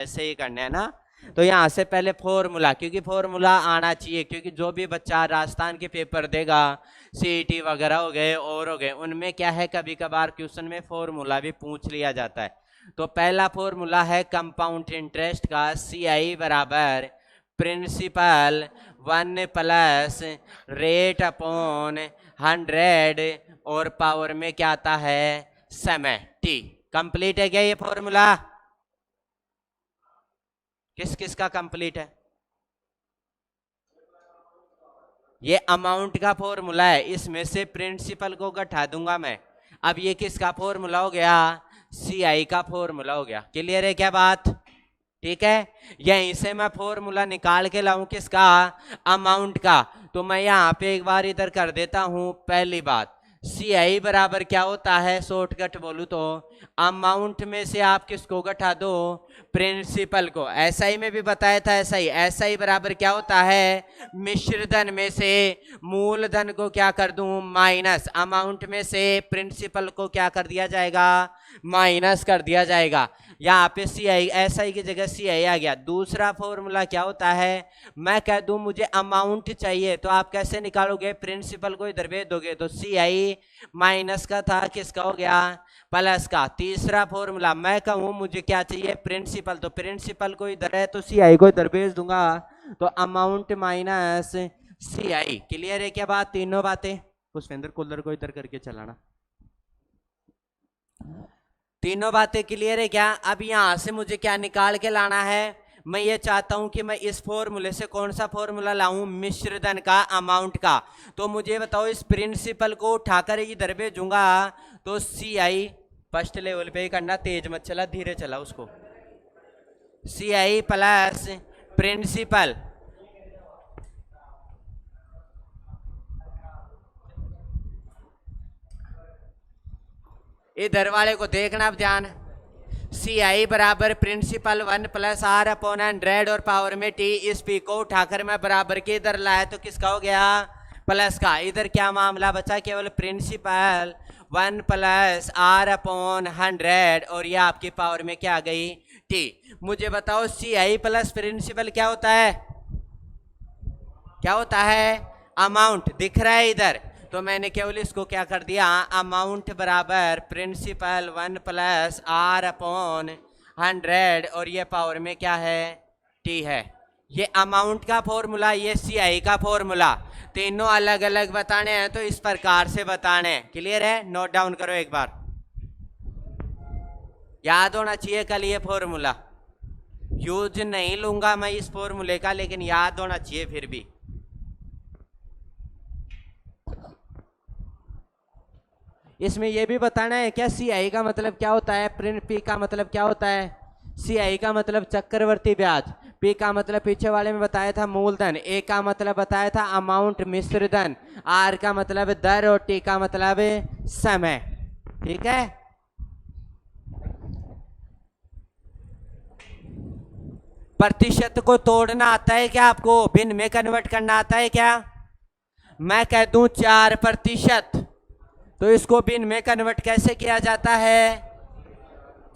ऐसे ही करना है ना। तो यहाँ से पहले फॉर्मूला, क्योंकि फॉर्मूला आना चाहिए, क्योंकि जो भी बच्चा राजस्थान के पेपर देगा, सीईटी वगैरह हो गए और हो गए, उनमें क्या है कभी कभार क्वेश्चन में फॉर्मूला भी पूछ लिया जाता है। तो पहला फॉर्मूला है कंपाउंड इंटरेस्ट का, सी आई बराबर प्रिंसिपल 1 प्लस रेट अपॉन 100 और पावर में क्या आता है समय टी। कंप्लीट है क्या ये फॉर्मूला? किस किस का कंप्लीट है? ये अमाउंट का फॉर्मूला है, इसमें से प्रिंसिपल को घटा दूंगा मैं। अब ये किसका फॉर्मूला हो गया? सी आई का फॉर्मूला हो गया। क्लियर है क्या बात? ठीक है, यहीं से मैं फॉर्मूला निकाल के लाऊं किसका? अमाउंट का। तो मैं यहां पे एक बार इधर कर देता हूं। पहली बात, सी आई बराबर क्या होता है, शॉर्टकट बोलूं तो अमाउंट में से आप किसको घटा दो? प्रिंसिपल को। एसआई में भी बताया था, एसआई एसआई बराबर क्या होता है? मिश्रधन में से मूलधन को क्या कर दूं? माइनस। अमाउंट में से प्रिंसिपल को क्या कर दिया जाएगा? माइनस कर दिया जाएगा। यहाँ पे सी आई, एस आई की जगह सी आई आ गया। दूसरा फॉर्मूला क्या होता है? मैं कह दूं मुझे अमाउंट चाहिए, तो आप कैसे निकालोगे? प्रिंसिपल को इधर भेज दोगे, तो सी आई माइनस का था, किसका हो गया? प्लस का। तीसरा फॉर्मूला, मैं कहूं मुझे क्या चाहिए? प्रिंसिपल, तो प्रिंसिपल को इधर है तो सी आई को इधर भेज दूंगा, तो अमाउंट माइनस सी आई। क्लियर है क्या बात? तीनों बातें। पुष्पेंद्र कूलर को इधर करके चलाना। तीनों बातें क्लियर है क्या? अब यहां से मुझे क्या निकाल के लाना है? मैं ये चाहता हूं कि मैं इस फॉर्मूले से कौन सा फॉर्मूला लाऊं? मिश्रधन का, अमाउंट का। तो मुझे बताओ, इस प्रिंसिपल को उठाकर इधर भेजूंगा, तो सी आई फर्स्ट लेवल पे ही करना, तेज मत चला, धीरे चला उसको। सी आई प्लस प्रिंसिपल, इधर वाले को देखना अब ध्यान। सी आई बराबर प्रिंसिपल 1 प्लस आर अपॉन 100 और पावर में टी। इस पी को उठाकर मैं बराबर के इधर लाया, तो किसका हो गया? प्लस का। इधर क्या मामला बचा? केवल प्रिंसिपल 1 प्लस आर अपॉन 100 और ये आपकी पावर में क्या आ गई? टी। मुझे बताओ, सी आई प्लस प्रिंसिपल क्या होता है? क्या होता है? अमाउंट। दिख रहा है इधर? तो मैंने केवल इसको क्या कर दिया? अमाउंट बराबर प्रिंसिपल 1 प्लस आर अपॉन 100 और ये पावर में क्या है? टी है। ये अमाउंट का फॉर्मूला, ये सी आई का फॉर्मूला। तीनों अलग अलग बताने हैं तो इस प्रकार से बताने हैं। क्लियर है? नोट डाउन करो एक बार, याद होना चाहिए कल ये फॉर्मूला। यूज नहीं लूंगा मैं इस फॉर्मूले का, लेकिन याद होना चाहिए फिर भी। इसमें यह भी बताना है क्या सी आई का मतलब क्या होता है, प्रिंट पी का मतलब क्या होता है। सी आई का मतलब चक्रवर्ती ब्याज, पी का मतलब पीछे वाले में बताया था मूलधन, ए का मतलब बताया था अमाउंट मिश्रधन, आर का मतलब दर और टी का मतलब समय। ठीक है, प्रतिशत को तोड़ना आता है क्या आपको? भिन्न में कन्वर्ट करना आता है क्या? मैं कह दूं 4%, तो इसको भिन्न में कन्वर्ट कैसे किया जाता है?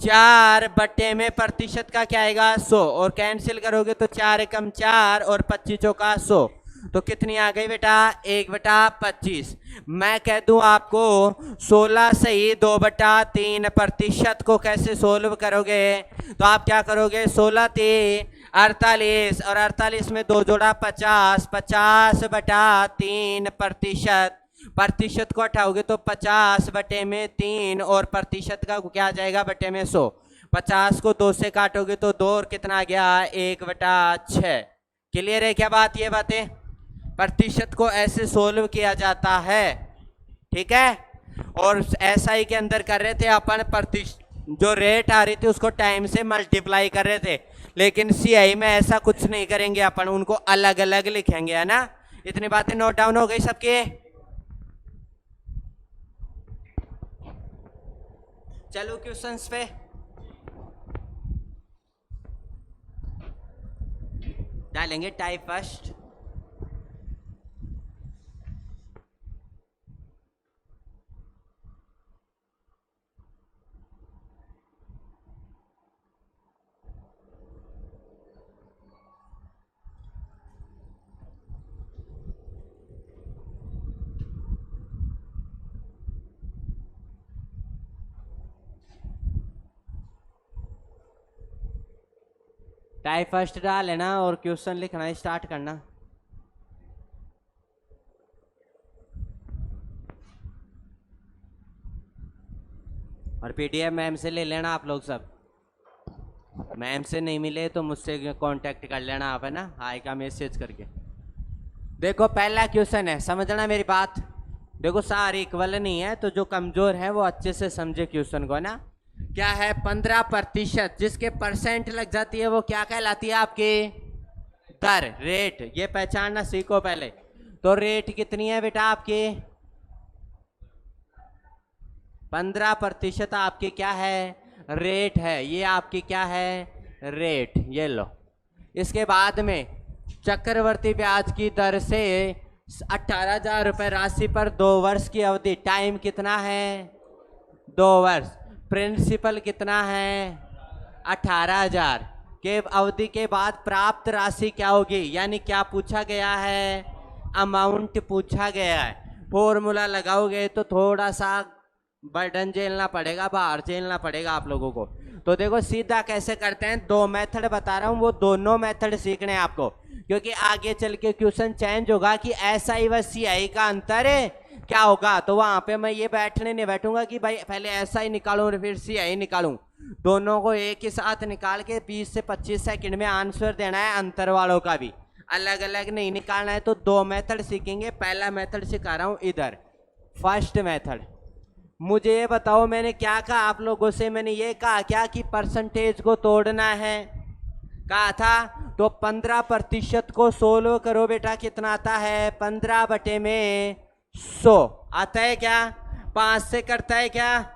4 में प्रतिशत का क्या आएगा? 100, और कैंसिल करोगे तो 4 एकम 4 और 25 चौका 100, तो कितनी आ गई बेटा? 1/25। मैं कह दूं आपको 16 सही 2/3 प्रतिशत को कैसे सोल्व करोगे? तो आप क्या करोगे? 16 3 48 और 48 में 2 जोड़ा 50, 50/3 प्रतिशत। प्रतिशत को हटाओगे तो 50/3 और प्रतिशत का क्या आ जाएगा? बटे में 100। 50 को 2 से काटोगे तो 2 और कितना आ गया? 1/6। क्लियर है क्या बात? ये बातें प्रतिशत को ऐसे सोल्व किया जाता है। ठीक है, और एसआई के अंदर कर रहे थे अपन प्रतिशत, जो रेट आ रही थी उसको टाइम से मल्टीप्लाई कर रहे थे, लेकिन सीआई में ऐसा कुछ नहीं करेंगे अपन, उनको अलग अलग लिखेंगे, है ना। इतनी बातें नोट डाउन हो गई सबके? चलो क्वेश्चंस पे डालेंगे। टाइप फर्स्ट, टाइप फर्स्ट डाल लेना और क्वेश्चन लिखना स्टार्ट करना। और पीडीएफ मैम से ले लेना आप लोग सब। मैम से नहीं मिले तो मुझसे कांटेक्ट कर लेना आप, है ना, हाय का मैसेज करके। देखो पहला क्वेश्चन है, समझना मेरी बात। देखो सारे इक्वल नहीं है, तो जो कमजोर है वो अच्छे से समझे क्वेश्चन को, है ना। क्या है 15%, जिसके परसेंट लग जाती है वो क्या कहलाती है आपकी दर, रेट। ये पहचानना सीखो पहले। तो रेट कितनी है बेटा आपकी 15% आपकी क्या है रेट है, ये आपकी क्या है रेट, ये लो। इसके बाद में चक्रवर्ती ब्याज की दर से 18,000 रुपये राशि पर 2 वर्ष की अवधि, टाइम कितना है 2 वर्ष, प्रिंसिपल कितना है 18,000 के अवधि के बाद प्राप्त राशि क्या होगी, यानी क्या पूछा गया है अमाउंट पूछा गया है। फॉर्मूला लगाओगे तो थोड़ा सा बर्डन झेलना पड़ेगा, बाहर झेलना पड़ेगा आप लोगों को। तो देखो सीधा कैसे करते हैं, 2 मेथड बता रहा हूं, वो दोनों मेथड सीखने हैं आपको, क्योंकि आगे चल के क्वेश्चन चेंज होगा कि SI व CI का अंतर है क्या होगा। तो वहां पे मैं ये बैठने नहीं बैठूंगा कि भाई पहले SI निकालूं और फिर CI निकालूं, दोनों को एक ही साथ निकाल के 20 से 25 सेकंड में आंसर देना है, अंतर वालों का भी अलग अलग नहीं निकालना है। तो 2 मेथड सीखेंगे। पहला मेथड सिखा रहा हूं इधर, फर्स्ट मेथड। मुझे ये बताओ मैंने क्या कहा आप लोगों से, मैंने ये कहा क्या कि परसेंटेज को तोड़ना है, कहा था। तो 15% को 16 करो बेटा, कितना आता है 15/100 आता है क्या, 5 से करता है क्या,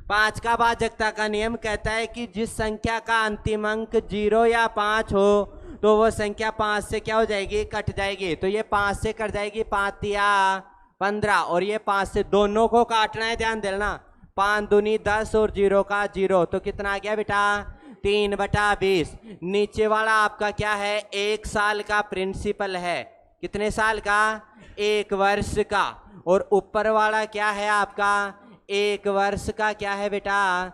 5 का भाजकता का नियम कहता है कि जिस संख्या का अंतिम अंक 0 या 5 हो तो वो संख्या 5 से क्या हो जाएगी कट जाएगी। तो ये 5 से कट जाएगी, 5 या 15, और ये 5 से दोनों को काटना है, ध्यान देना। 5 दूनी 10 और 0 का 0, तो कितना आ गया बेटा 3/20। नीचे वाला आपका क्या है 1 साल का प्रिंसिपल है, कितने साल का 1 वर्ष का, और ऊपर वाला क्या है आपका 1 वर्ष का क्या है बेटा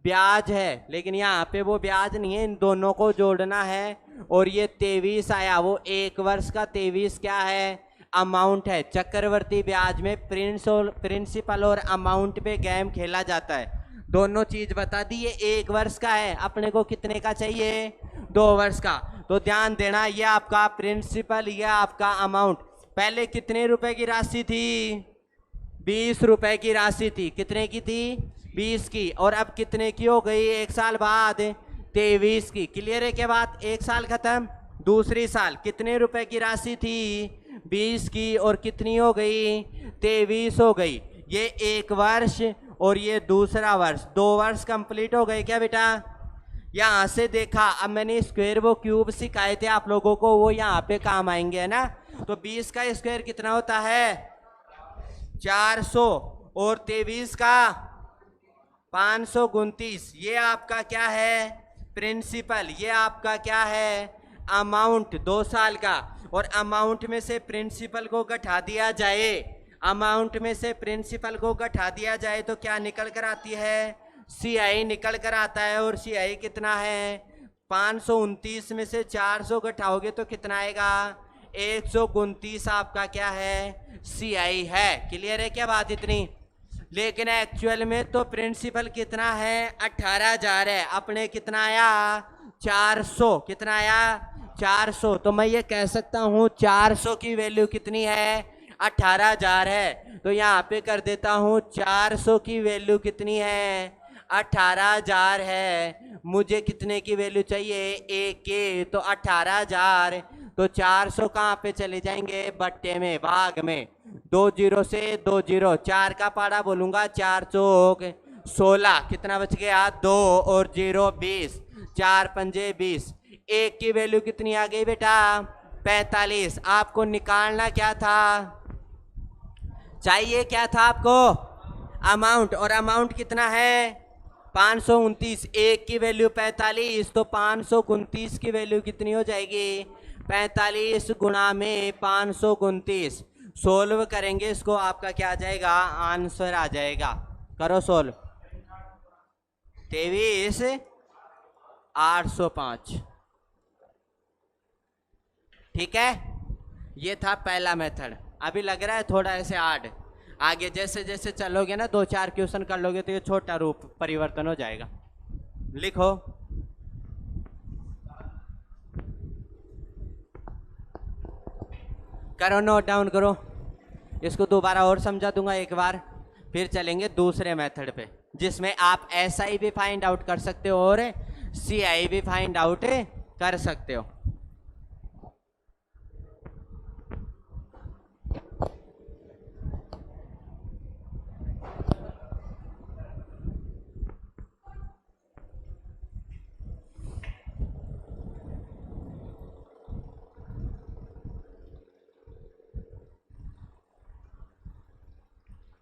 ब्याज है, लेकिन यहाँ पे वो ब्याज नहीं है, इन दोनों को जोड़ना है। और ये 23 आया, वो 1 वर्ष का 23 क्या है अमाउंट है। चक्रवर्ती ब्याज में प्रिंसिपल और अमाउंट पे गेम खेला जाता है। दोनों चीज बता दी, ये 1 वर्ष का है, अपने को कितने का चाहिए 2 वर्ष का। तो ध्यान देना, ये आपका प्रिंसिपल, ये आपका अमाउंट। पहले कितने रुपए की राशि थी 20 रुपए की राशि थी, कितने की थी 20 की, और अब कितने की हो गई 1 साल बाद 23 की। क्लियर है क्या बात, 1 साल खत्म, दूसरी साल कितने रुपए की राशि थी 20 की, और कितनी हो गई 23 हो गई। ये 1 वर्ष और ये दूसरा वर्ष, 2 वर्ष कंप्लीट हो गए क्या बेटा। यहाँ से देखा, अब मैंने स्क्वायर वो क्यूब सिखाए थे आप लोगों को, वो यहाँ पे काम आएंगे, है ना। तो 20 का स्क्वायर कितना होता है 400, और 23 का 529। ये आपका क्या है प्रिंसिपल, ये आपका क्या है अमाउंट 2 साल का। और अमाउंट में से प्रिंसिपल को घटा दिया जाए, अमाउंट में से प्रिंसिपल को घटा दिया जाए तो क्या निकल कर आती है CI निकल कर आता है। और CI कितना है 529 में से 400 घटाओगे तो कितना आएगा 129 आपका क्या है CI है। क्लियर है क्या बात इतनी। लेकिन एक्चुअल में तो प्रिंसिपल कितना है 18,000 है, अपने कितना आया 400, कितना आया 400। तो मैं ये कह सकता हूँ 400 की वैल्यू कितनी है 18,000 है। तो यहाँ पे कर देता हूँ 400 की वैल्यू कितनी है 18,000 है। मुझे कितने की वैल्यू चाहिए 1 के, तो 18,000। तो 400 कहाँ पे चले जाएंगे बट्टे में, भाग में, 2 0 से 2 0, 4 का पाड़ा बोलूंगा 4 चौक 16, कितना बच गया 2 और 0 20, 4 पंजे 20। 1 की वैल्यू कितनी आ गई बेटा 45। आपको निकालना क्या था, चाहिए क्या था आपको अमाउंट, और अमाउंट कितना है 529। 1 की वैल्यू 45, तो 529 की वैल्यू कितनी हो जाएगी 45 गुणा में 529। सोल्व करेंगे इसको, आपका क्या आ जाएगा आंसर आ जाएगा। करो सोल्व। 23 805। ठीक है, ये था पहला मेथड। अभी लग रहा है थोड़ा ऐसे हार्ड, आगे जैसे जैसे चलोगे ना, 2-4 क्वेश्चन कर लोगे तो ये छोटा रूप परिवर्तन हो जाएगा। लिखो, करो नोट डाउन करो। इसको दोबारा और समझा दूंगा एक बार, फिर चलेंगे दूसरे मेथड पे, जिसमें आप SI भी फाइंड आउट कर सकते हो और CI भी फाइंड आउट कर सकते हो।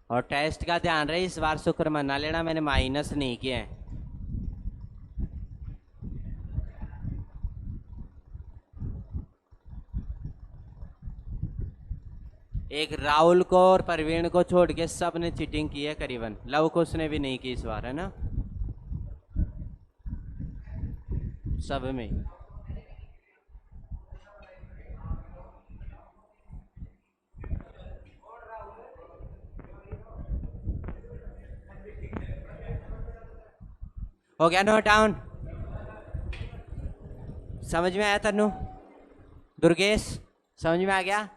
और टेस्ट का ध्यान रहे, इस बार शुक्र मना लेना, मैंने माइनस नहीं किए हैं। एक राहुल को और परवीन को छोड़ के सब ने चीटिंग की है करीबन। लव को उसने भी नहीं की इस बार, है ना, सब में। हो गया नोट डाउन? समझ में आया तन्नू? दुर्गेश समझ में आ गया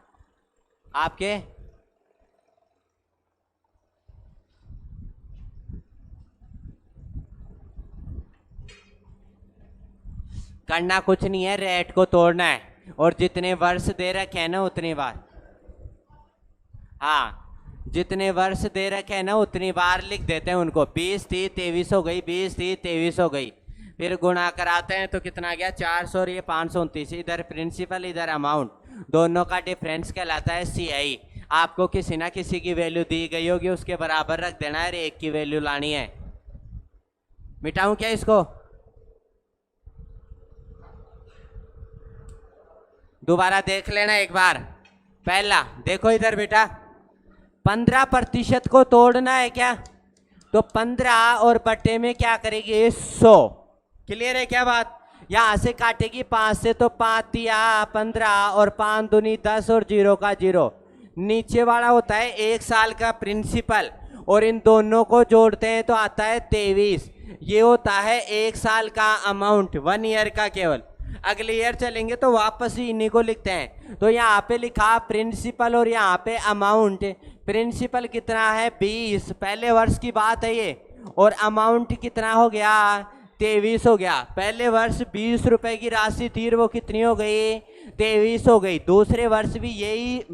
आपके? करना कुछ नहीं है, रेट को तोड़ना है और जितने वर्ष दे रखे हैं ना उतनी बार, हाँ जितने वर्ष दे रखे हैं ना उतनी बार लिख देते हैं उनको। 20 थी 23 हो गई, 20 थी 23 हो गई, फिर गुणा कराते हैं तो कितना गया 400 और ये 529। इधर प्रिंसिपल इधर अमाउंट, दोनों का डिफरेंस कहलाता है CI। आपको किसी ना किसी की वैल्यू दी गई होगी, उसके बराबर रख देना है, एक की वैल्यू लानी है। मिटाऊं क्या इसको? दोबारा देख लेना एक बार। पहला देखो इधर बेटा, 15% को तोड़ना है क्या, तो 15 और बट्टे में क्या करेगी 100। क्लियर है क्या बात? यहां से काटेगी 5 से तो 5 दिया 15 और 5 दूनी 10 और 0 का 0। नीचे वाला होता है 1 साल का प्रिंसिपल और इन दोनों को जोड़ते हैं तो आता है 23। ये होता है 1 साल का अमाउंट, 1 ईयर का केवल। अगले ईयर चलेंगे तो वापस ही इन्हीं को लिखते हैं। तो यहाँ पे लिखा प्रिंसिपल और यहाँ पे अमाउंट। प्रिंसिपल कितना है 20, पहले वर्ष की बात है ये, और अमाउंट कितना हो गया 23 हो गया। पहले वर्ष 20 रुपए की राशि थी, वो कितनी हो गई 23 हो गई। दूसरे वर्ष भी यही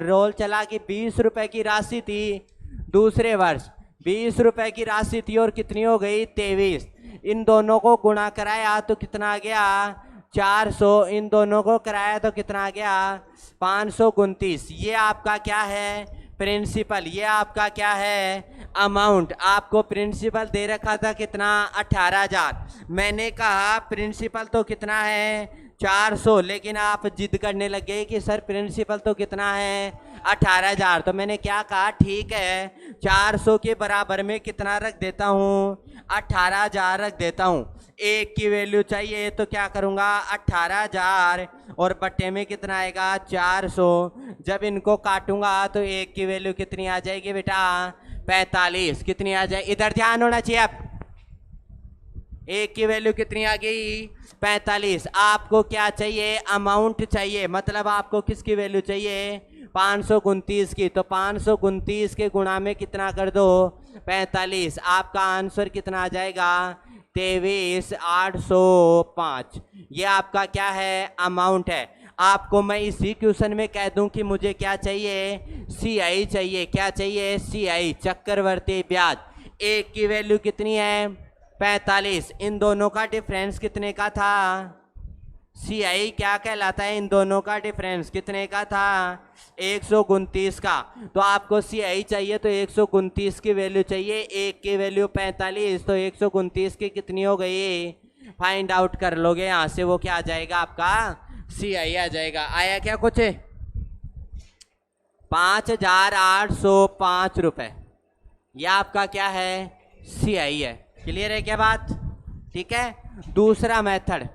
रोल चला कि 20 रुपए की राशि थी, दूसरे वर्ष 20 रुपए की राशि थी और कितनी हो गई 23। इन दोनों को गुणा कराया तो कितना आ गया 400, इन दोनों को कराया तो कितना आ गया 529। ये आपका क्या है प्रिंसिपल, ये आपका क्या है अमाउंट। आपको प्रिंसिपल दे रखा था कितना 18,000। मैंने कहा प्रिंसिपल तो कितना है 400, लेकिन आप जिद करने लगे कि सर प्रिंसिपल तो कितना है 18,000। तो मैंने क्या कहा ठीक है 400 के बराबर में कितना रख देता हूँ 18,000 रख देता हूँ। एक की वैल्यू चाहिए तो क्या करूँगा 18,000 और बट्टे में कितना आएगा 400। जब इनको काटूंगा तो एक की वैल्यू कितनी आ जाएगी बेटा 45। कितनी आ जाए, इधर ध्यान होना चाहिए। अब एक की वैल्यू कितनी आ गई 45। आपको क्या चाहिए अमाउंट चाहिए, मतलब आपको किसकी वैल्यू चाहिए 529 की। तो 529 के गुणा में कितना कर दो 45। आपका आंसर कितना आ जाएगा 23,805। ये आपका क्या है अमाउंट है। आपको मैं इसी क्वेश्चन में कह दूं कि मुझे क्या चाहिए CI चाहिए। क्या चाहिए CI, चक्रवर्ती ब्याज। एक की वैल्यू कितनी है 45। इन दोनों का डिफरेंस कितने का था CI क्या कहलाता है, इन दोनों का डिफरेंस कितने का था 129 का। तो आपको CI चाहिए तो 129 की वैल्यू चाहिए, एक की वैल्यू 45, तो 129 की कितनी हो गई फाइंड आउट कर लोगे यहाँ से, वो क्या आ जाएगा आपका CI आ जाएगा। आया क्या कुछ 5,805 रुपए, यह आपका क्या है CI है। क्लियर है क्या बात? ठीक है। दूसरा मेथड,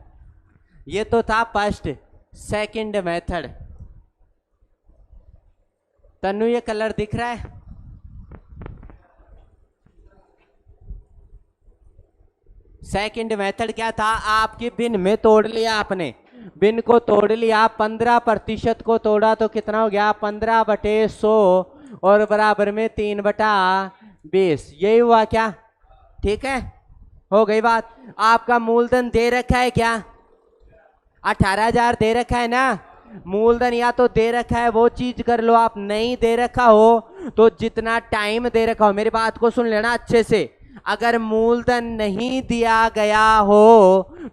ये तो था फर्स्ट। सेकंड मेथड, तन्नू ये कलर दिख रहा है? सेकंड मेथड क्या था? आपकी बिन में तोड़ लिया आपने, बिन को तोड़ लिया, 15% को तोड़ा तो कितना हो गया? 15/100 और बराबर में 3/20। यही हुआ क्या? ठीक है, हो गई बात। आपका मूलधन दे रखा है क्या? 18,000 दे रखा है ना? मूलधन या तो दे रखा है वो चीज कर लो, आप नहीं दे रखा हो तो जितना टाइम दे रखा हो, मेरी बात को सुन लेना अच्छे से। अगर मूलधन नहीं दिया गया हो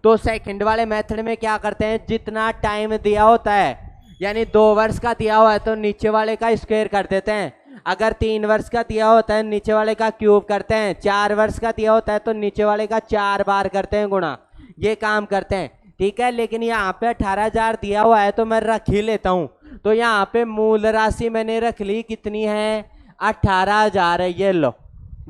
तो सेकंड वाले मेथड में क्या करते हैं? जितना टाइम दिया होता है, यानी 2 वर्ष का दिया हुआ है तो नीचे वाले का स्क्वायर कर देते हैं। अगर 3 वर्ष का दिया होता है नीचे वाले का क्यूब करते हैं। 4 वर्ष का दिया होता है तो नीचे वाले का 4 बार करते हैं गुणा। ये काम करते हैं, ठीक है। लेकिन यहाँ पे 18,000 दिया हुआ है तो मैं रख ही लेता हूँ। तो यहाँ पे मूल राशि मैंने रख ली, कितनी है? 18,000 है। ये लो,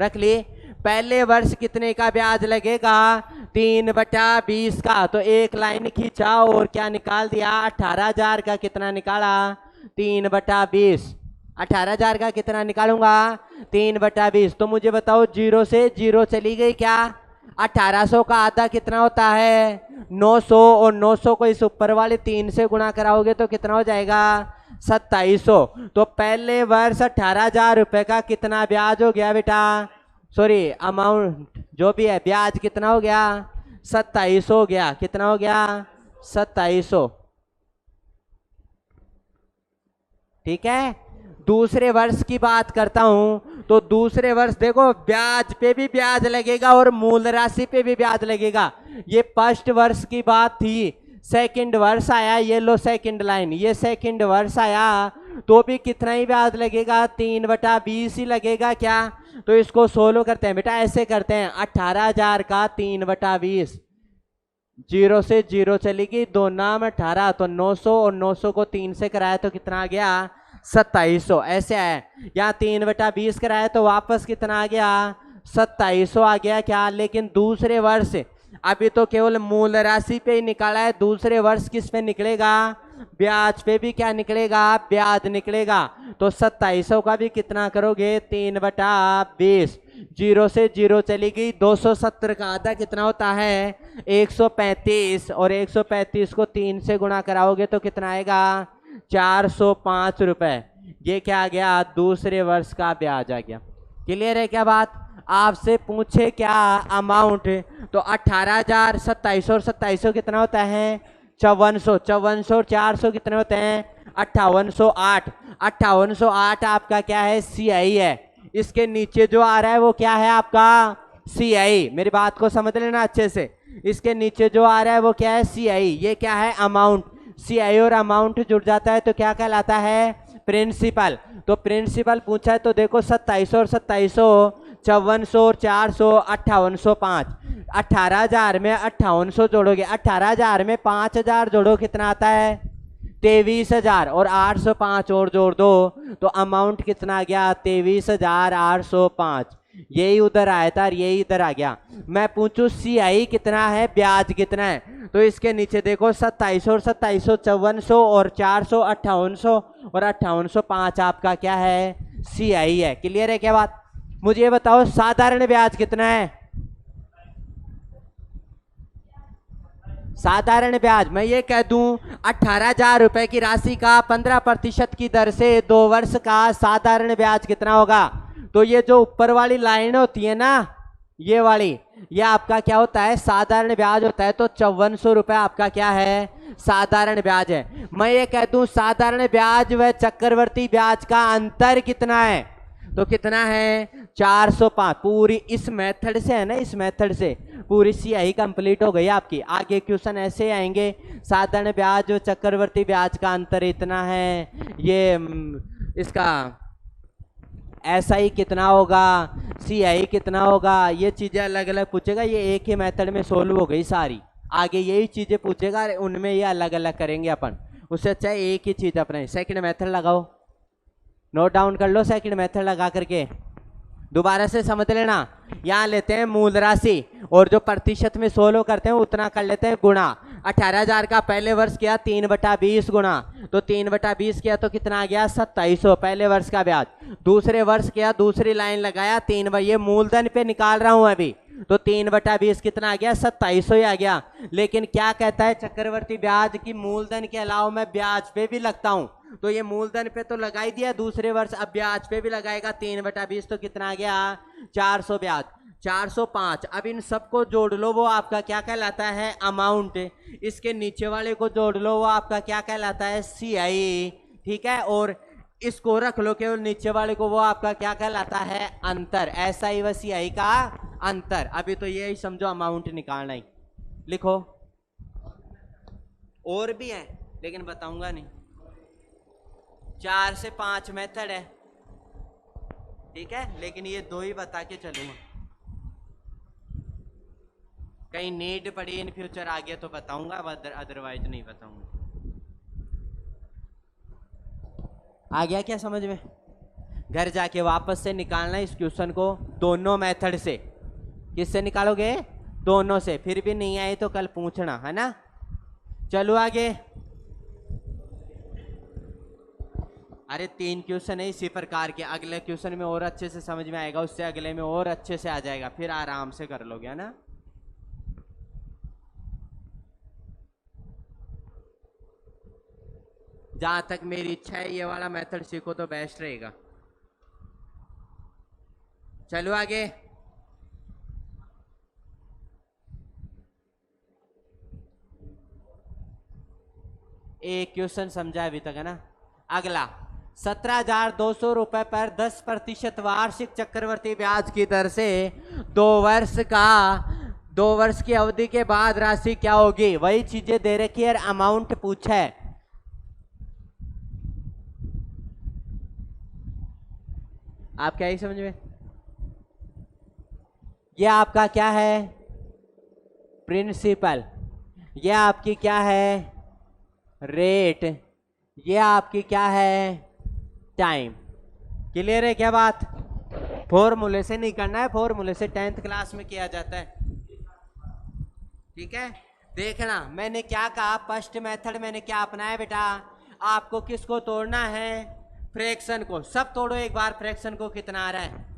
रख ली। पहले वर्ष कितने का ब्याज लगेगा? 3/20 का। तो एक लाइन खींचा और क्या निकाल दिया? 18,000 का कितना निकाला? 3/20। 18,000 का कितना निकालूंगा? 3/20। तो मुझे बताओ, 0 से 0 चली गई क्या? 1800 का आधा कितना होता है? 900। और 900 को इस ऊपर वाले 3 से गुणा कराओगे तो कितना हो जाएगा? 2700। तो पहले वर्ष 18,000 रुपए का कितना ब्याज हो गया बेटा? सॉरी, अमाउंट जो भी है, ब्याज कितना हो गया? 2700 हो गया। कितना हो गया? 2700। ठीक है। दूसरे वर्ष की बात करता हूं तो दूसरे वर्ष देखो, ब्याज पे भी ब्याज लगेगा और मूल राशि पे भी ब्याज लगेगा। ये फर्स्ट वर्ष की बात थी। सेकंड वर्ष आया, ये लो सेकंड लाइन, ये सेकंड वर्ष आया तो भी कितना ही ब्याज लगेगा? 3/20 ही लगेगा क्या? तो इसको सोलो करते हैं बेटा, ऐसे करते हैं। 18,000 का 3/20, 0 से 0 चलेगी, 2 नाम 18, तो 900 और 900 को 3 से कराया तो कितना आ गया? 2700। ऐसे है। यहाँ 3/20 कराया तो वापस कितना आ गया? 2700 आ गया क्या? लेकिन दूसरे वर्ष अभी तो केवल मूल राशि पे ही निकाला है। दूसरे वर्ष किस पे निकलेगा? ब्याज पे भी क्या निकलेगा? ब्याज निकलेगा। तो 2700 का भी कितना करोगे? 3/20। 0 से 0 चली गई। 270 का आधा कितना होता है? 135। और 135 को 3 से गुणा कराओगे तो कितना आएगा? 405 रुपए। ये क्या आ गया? दूसरे वर्ष का ब्याज आ गया। क्लियर है क्या बात? आपसे पूछे क्या अमाउंट, तो 18,000, 2700 और 2700 कितना होता है? 5400। 5400 और 400 कितने होते हैं? 5808। 5808 आपका क्या है? CI है। इसके नीचे जो आ रहा है वो क्या है आपका? CI। मेरी बात को समझ लेना अच्छे से। इसके नीचे जो आ रहा है वो क्या है? CI। ये क्या है? अमाउंट। CI और अमाउंट जुड़ जाता है तो क्या कहलाता है? प्रिंसिपल। तो प्रिंसिपल पूछा है तो देखो, 2700 और 2700, 5400 और 400, 5805। 18,000 में 5800 जोड़ोगे, 18,000 में 5,000 जोड़ो, कितना आता है? 23,000। और 805 और जोड़ दो तो अमाउंट कितना आ गया? 23,805। यही उधर आया था और यही इधर आ गया। मैं पूछूं CI कितना है, ब्याज कितना है, तो इसके नीचे देखो 2700 और 2700, 5400 और 400, 5800 और 5805 आपका क्या है? CI है। क्लियर है क्या बात? मुझे ये बताओ, साधारण ब्याज कितना है? साधारण ब्याज मैं ये कह दूं, 18,000 रुपए की राशि का 15% की दर से 2 वर्ष का साधारण ब्याज कितना होगा? तो ये जो ऊपर वाली लाइन होती है ना, ये वाली, ये आपका क्या होता है? साधारण ब्याज होता है। तो 5400 रुपए आपका क्या है? साधारण ब्याज है। मैं ये कह दूं, साधारण ब्याज व चक्रवर्ती ब्याज का अंतर कितना है? तो कितना है? 405। पूरी इस मेथड से है ना, इस मेथड से पूरी CI कंप्लीट हो गई आपकी। आगे क्वेश्चन ऐसे आएंगे, साधारण ब्याज और चक्रवर्ती ब्याज का अंतर इतना है, ये इसका SI कितना होगा, CI कितना होगा, ये चीजें अलग अलग पूछेगा। ये एक ही मेथड में सोल्व हो गई सारी। आगे यही चीजें पूछेगा, उनमें ये अलग अलग करेंगे अपन। उससे अच्छा एक ही चीज अपने। सेकंड मेथड लगाओ, नोट डाउन कर लो सेकंड मेथड लगा करके। दोबारा से समझ लेना, यहाँ लेते हैं मूल राशि और जो प्रतिशत में 16 करते हैं उतना कर लेते हैं गुणा। 18,000 का पहले वर्ष किया 3/20 गुणा, तो 3/20 किया तो कितना आ गया 2700 पहले वर्ष का ब्याज। दूसरे वर्ष किया, दूसरी लाइन लगाया 3, ये मूलधन पे निकाल रहा हूं अभी, तो 3/20 कितना आ गया 2700 ही आ गया। लेकिन क्या कहता है चक्रवर्ती ब्याज की मूलधन के अलावा मैं ब्याज पे भी लगता हूं, तो ये मूलधन पे तो लगा ही दिया दूसरे वर्ष, अब ब्याज पे भी लगाएगा 3/20, तो कितना आ गया 400 ब्याज 405। अब इन सबको जोड़ लो, वो आपका क्या कहलाता है अमाउंट। इसके नीचे वाले को जोड़ लो, वो आपका क्या कहलाता है CI, ठीक है। और इसको रख लो केवल नीचे वाले को, वो आपका क्या कहलाता है अंतर। SI व CI का अंतर। अभी तो ये ही समझो अमाउंट निकालना ही। लिखो, और भी है लेकिन बताऊंगा नहीं, 4 से 5 मेथड है, ठीक है, लेकिन ये 2 ही बता के चलूंगा। कहीं नीड पड़ी इन फ्यूचर आ गया तो बताऊंगा, अदरवाइज नहीं बताऊंगा। आ गया क्या समझ में? घर जाके वापस से निकालना इस क्वेश्चन को दोनों मेथड से। किससे निकालोगे? दोनों से। फिर भी नहीं आए तो कल पूछना, है ना। चलो आगे। अरे 3 क्वेश्चन है इसी प्रकार के, अगले क्वेश्चन में और अच्छे से समझ में आएगा, उससे अगले में और अच्छे से आ जाएगा, फिर आराम से कर लोगे, है ना। जहां तक मेरी इच्छा है ये वाला मेथड सीखो तो बेस्ट रहेगा। चलो आगे। एक क्वेश्चन समझा अभी तक, है ना। अगला 17,200 रुपए पर 10% वार्षिक चक्रवर्ती ब्याज की दर से 2 वर्ष की अवधि के बाद राशि क्या होगी। वही चीजें दे रखी है, अमाउंट पूछा है। आप क्या ही समझ में? ये आपका क्या है प्रिंसिपल, ये आपकी क्या है रेट, ये आपकी क्या है टाइम। क्लियर है क्या बात? फॉर्मूले से नहीं करना है, फॉर्मूले से 10th क्लास में किया जाता है, ठीक है। देखना मैंने क्या कहा, फर्स्ट मेथड मैंने क्या अपनाया बेटा, आपको किसको तोड़ना है फ्रैक्शन को। सब तोड़ो एक बार, फ्रैक्शन को कितना आ रहा है।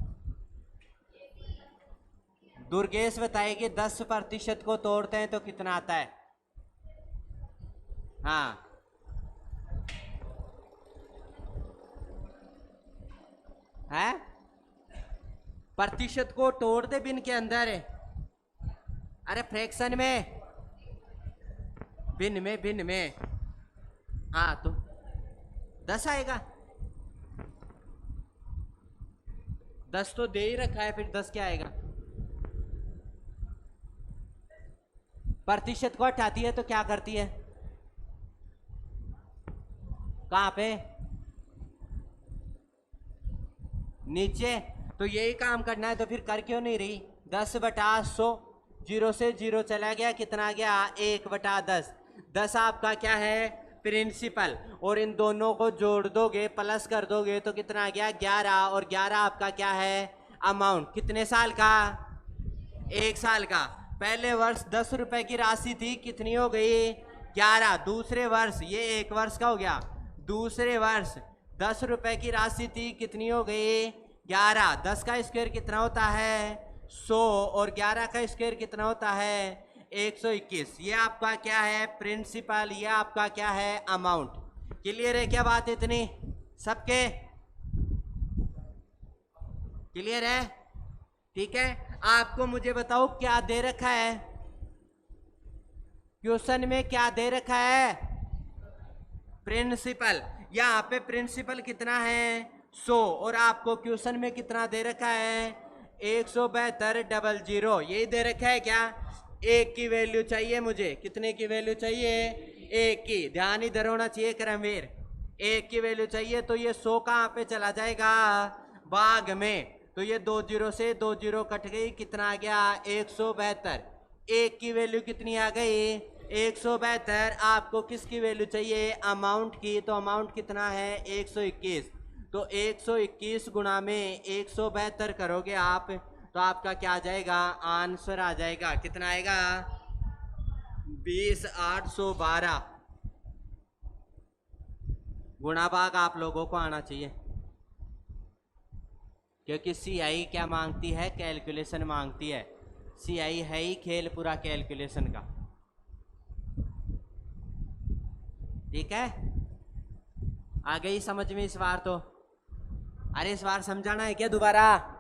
दुर्गेश बताएगी 10% को तोड़ते हैं तो कितना आता है। हाँ है, प्रतिशत को तोड़ दे बिन के अंदर है। अरे फ्रैक्शन में, भिन्न में हाँ, तो 10 आएगा। 10 तो दे ही रखा है, फिर 10 क्या आएगा। प्रतिशत को हटाती है तो क्या करती है, कहां पे नीचे। तो यही काम करना है, तो फिर कर क्यों नहीं रही। 10/100, 0 से 0 चला गया, कितना गया 1/10। 10 आपका क्या है प्रिंसिपल, और इन दोनों को जोड़ दोगे प्लस कर दोगे तो कितना आ गया 11, और 11 आपका क्या है अमाउंट। कितने साल का? 1 साल का। पहले वर्ष 10 रुपए की राशि थी, कितनी हो गई 11। दूसरे वर्ष, ये 1 वर्ष का हो गया, दूसरे वर्ष 10 रुपए की राशि थी, कितनी हो गई 11। 10 का स्क्वायर कितना होता है 100, और 11 का स्क्वायर कितना होता है 121। ये आपका क्या है प्रिंसिपल, ये आपका क्या है अमाउंट। क्लियर है क्या बात? इतनी सबके क्लियर है? ठीक है। आपको मुझे बताओ क्या दे रखा है क्वेश्चन में, क्या दे रखा है प्रिंसिपल। यहाँ पे प्रिंसिपल कितना है 100, और आपको क्वेश्चन में कितना दे रखा है 172,000। यही दे रखा है क्या। 1 की वैल्यू चाहिए मुझे, कितने की वैल्यू चाहिए 1 की। ध्यान इधर होना चाहिए करमवीर, 1 की वैल्यू चाहिए, तो ये 100 कहाँ पे चला जाएगा भाग में, तो ये 2 0 से 2 0 कट गई, कितना आ गया 172। 1 की वैल्यू कितनी आ गई 172। आपको किसकी वैल्यू चाहिए अमाउंट की, तो अमाउंट कितना है 121। तो 121 गुणा में 172 करोगे आप, तो आपका क्या आ जाएगा, आंसर आ जाएगा, कितना आएगा, 20,812। गुणा भाग आप लोगों को आना चाहिए, क्योंकि सीआई क्या मांगती है, कैलकुलेशन मांगती है। सीआई है ही खेल पूरा कैलकुलेशन का। ठीक है, आ गई समझ में इस बार? तो अरे इस बार समझाना है क्या दोबारा?